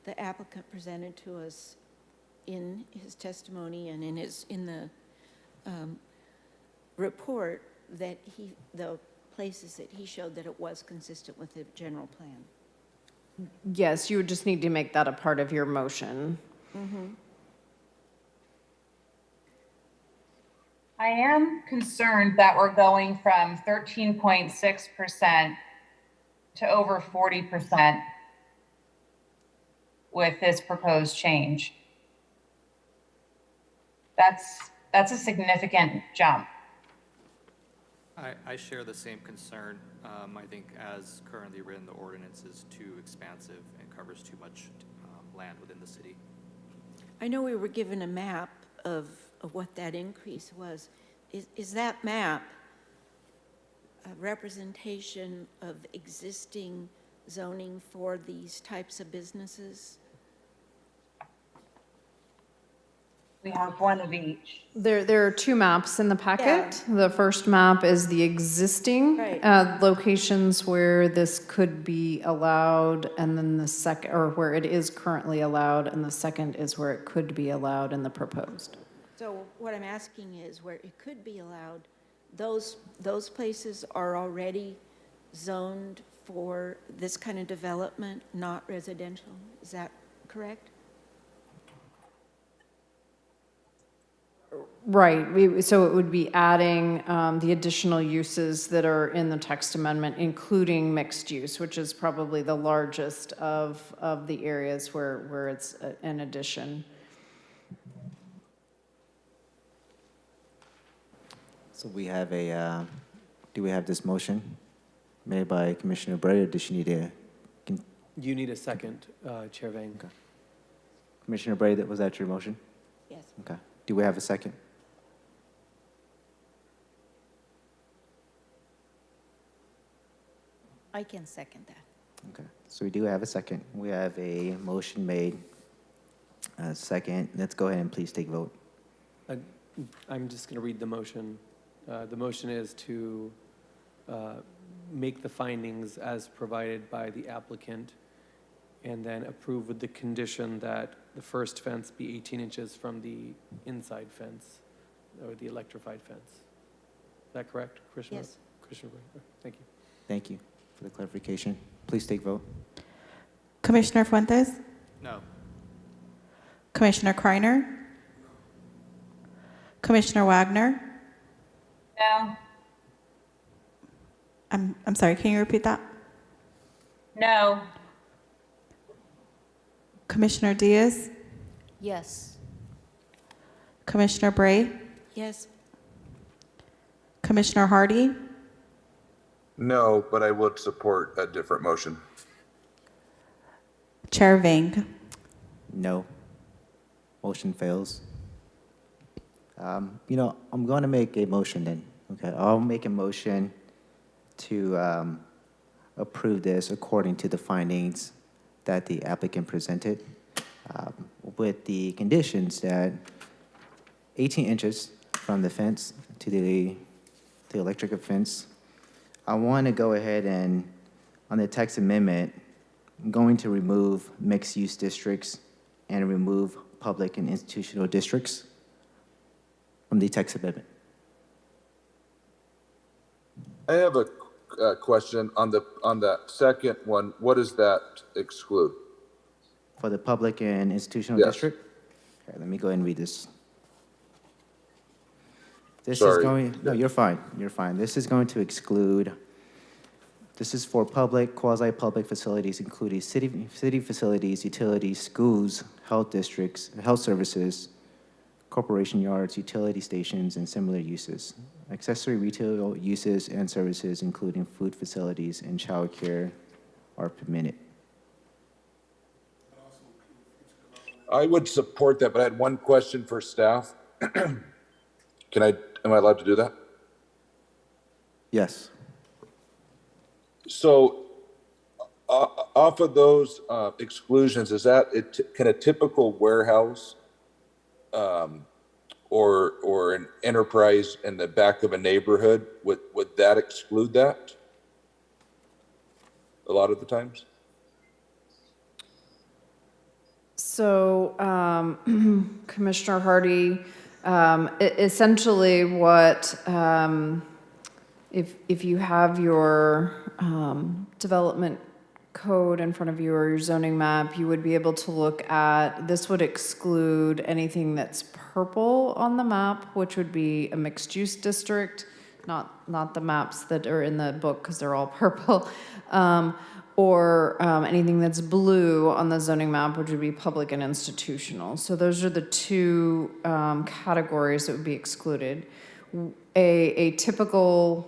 the applicant presented to us in his testimony and in the report, that the places that he showed that it was consistent with the general plan. Yes, you would just need to make that a part of your motion. I am concerned that we're going from 13.6% to over 40% with this proposed change. That's a significant jump. I share the same concern. I think as currently written, the ordinance is too expansive and covers too much land within the city. I know we were given a map of what that increase was. Is that map a representation of existing zoning for these types of businesses? We have one of each. There are two maps in the packet. The first map is the existing locations where this could be allowed, and then the second, or where it is currently allowed, and the second is where it could be allowed in the proposed. So what I'm asking is where it could be allowed, those places are already zoned for this kind of development, not residential. Is that correct? Right, so it would be adding the additional uses that are in the text amendment, including mixed use, which is probably the largest of the areas where it's an addition. So we have do we have this motion made by Commissioner Bray, or does she need a? You need a second, Chair Vang. Okay. Commissioner Bray, was that your motion? Yes. Okay. Do we have a second? I can second that. Okay. So we do have a second. We have a motion made. A second. Let's go ahead and please take vote. I'm just going to read the motion. The motion is to make the findings as provided by the applicant and then approve with the condition that the first fence be 18 inches from the inside fence or the electrified fence. Is that correct, Commissioner? Yes. Commissioner Bray? Thank you. Thank you for the clarification. Please take vote. Commissioner Fuentes? No. Commissioner Kreiner? Commissioner Wagner? No. I'm sorry, can you repeat that? No. Commissioner Diaz? Yes. Commissioner Bray? Yes. Commissioner Hardy? No, but I would support a different motion. Chair Vang? No. Motion fails. I'm going to make a motion then. Okay, I'll make a motion to approve this according to the findings that the applicant presented, with the conditions that 18 inches from the fence to the electrical fence. I want to go ahead and, on the text amendment, I'm going to remove mixed-use districts and remove public and institutional districts from the text amendment. I have a question on that second one. What does that exclude? For the public and institutional Yes. district? Okay, let me go ahead and read this. This Sorry. is going, no, you're fine, you're fine. This is going to exclude, this is for public, quasi-public facilities, including city facilities, utilities, schools, health districts, health services, corporation yards, utility stations, and similar uses. Accessory retail uses and services, including food facilities and childcare, are permitted. I would support that, but I had one question for staff. Am I allowed to do that? Yes. So off of those exclusions, is that, can a typical warehouse or an enterprise in the back of a neighborhood, would that exclude that a lot of the times? So, Commissioner Hardy, essentially what if you have your development code in front of you or your zoning map, you would be able to look at, this would exclude anything that's purple on the map, which would be a mixed-use district, not the maps that are in the book because they're all purple, or anything that's blue on the zoning map, which would be public and institutional. So those are the two categories that would be excluded. A typical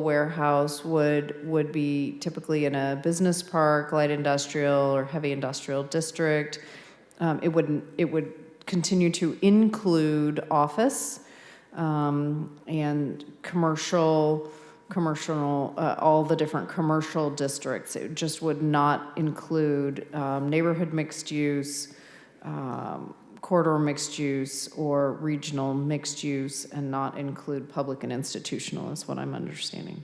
warehouse would be typically in a business park, light industrial or heavy industrial district. It would continue to include office and commercial, all the different commercial districts. It just would not include neighborhood mixed use, corridor mixed use, or regional mixed use, and not include public and institutional, is what I'm understanding.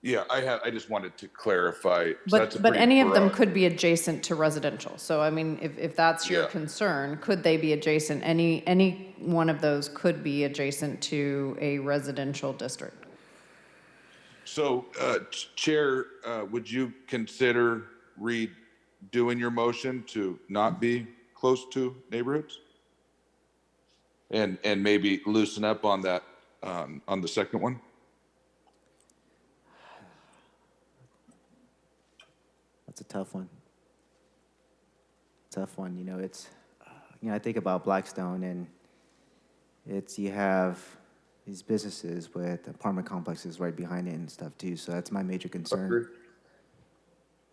Yeah, I just wanted to clarify. So that's a But pretty any of them broad- could be adjacent to residential. So I mean, if that's your Yeah. concern, could they be adjacent? Any one of those could be adjacent to a residential district. So, Chair, would you consider redoing your motion to not be close to neighborhoods? And maybe loosen up on that, on the second one? That's a tough one. You know, I think about Blackstone, and you have these businesses with apartment complexes right behind it and stuff too. So that's my major concern. Agreed.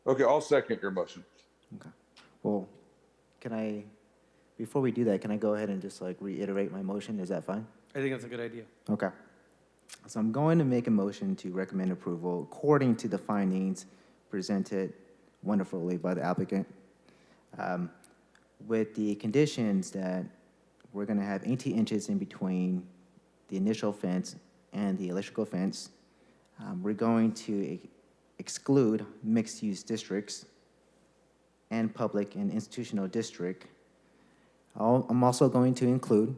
Okay, I'll second your motion. Okay. Well, before we do that, can I go ahead and just like reiterate my motion? Is that fine? I think that's a good idea. Okay. So I'm going to make a motion to recommend approval according to the findings presented wonderfully by the applicant, with the conditions that we're going to have 18 inches in between the initial fence and the electrical fence. We're going to exclude mixed-use districts and public and institutional district. I'm also going to include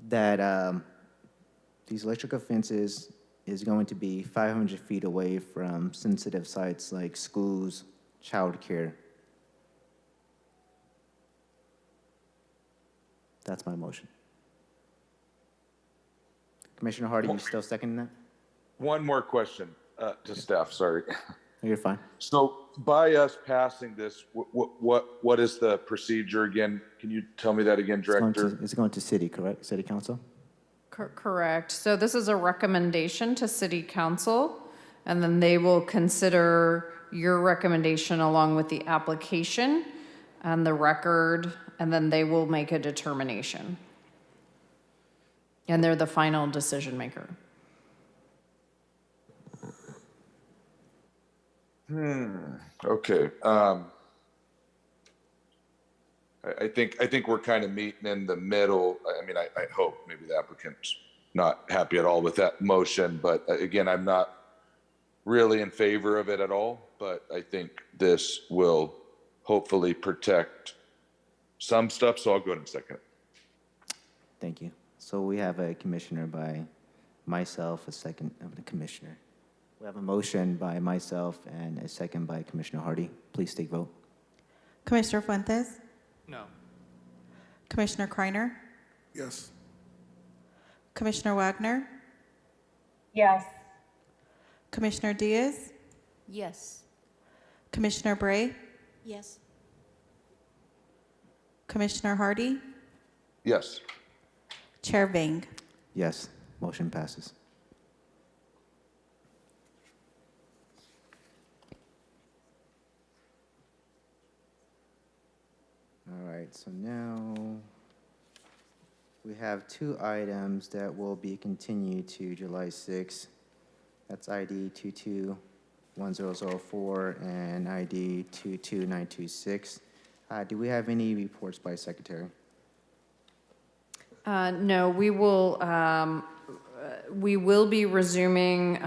that these electrical fences is going to be 500 feet away from sensitive sites like schools, childcare. That's my motion. Commissioner Hardy, you still seconding that? One more question to staff, sorry. You're fine. So by us passing this, what is the procedure again? Can you tell me that again, Director? It's going to city, correct? City council? Correct. So this is a recommendation to City Council, and then they will consider your recommendation along with the application and the record, and then they will make a determination. And they're the final decision maker. Okay. I think we're kind of meeting in the middle. I mean, I hope maybe the applicant's not happy at all with that motion, but again, I'm not really in favor of it at all, but I think this will hopefully protect some stuff, so I'll go ahead and second it. Thank you. So we have a commissioner by myself, a second of the commissioner. We have a motion by myself and a second by Commissioner Hardy. Please take vote. Commissioner Fuentes? No. Commissioner Kreiner? Yes. Commissioner Wagner? Yes. Commissioner Diaz? Yes. Commissioner Bray? Yes. Commissioner Hardy? Yes. Chair Vang? Yes, motion passes. All right, so now we have two items that will be continued to July 6th. That's ID 221004 and ID 22926. Do we have any reports by Secretary? No, we will be resuming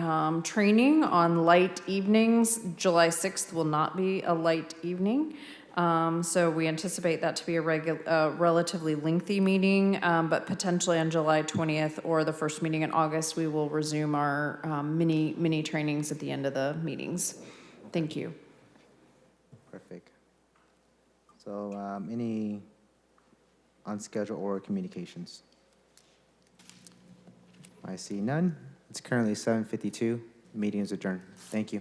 training on light evenings. July 6th will not be a light evening. So we anticipate that to be a relatively lengthy meeting, but potentially on July 20th or the first meeting in August, we will resume our mini trainings at the end of the meetings. Thank you. Perfect. So any unscheduled oral communications? I see none. It's currently 7:52. Meeting is adjourned. Thank you.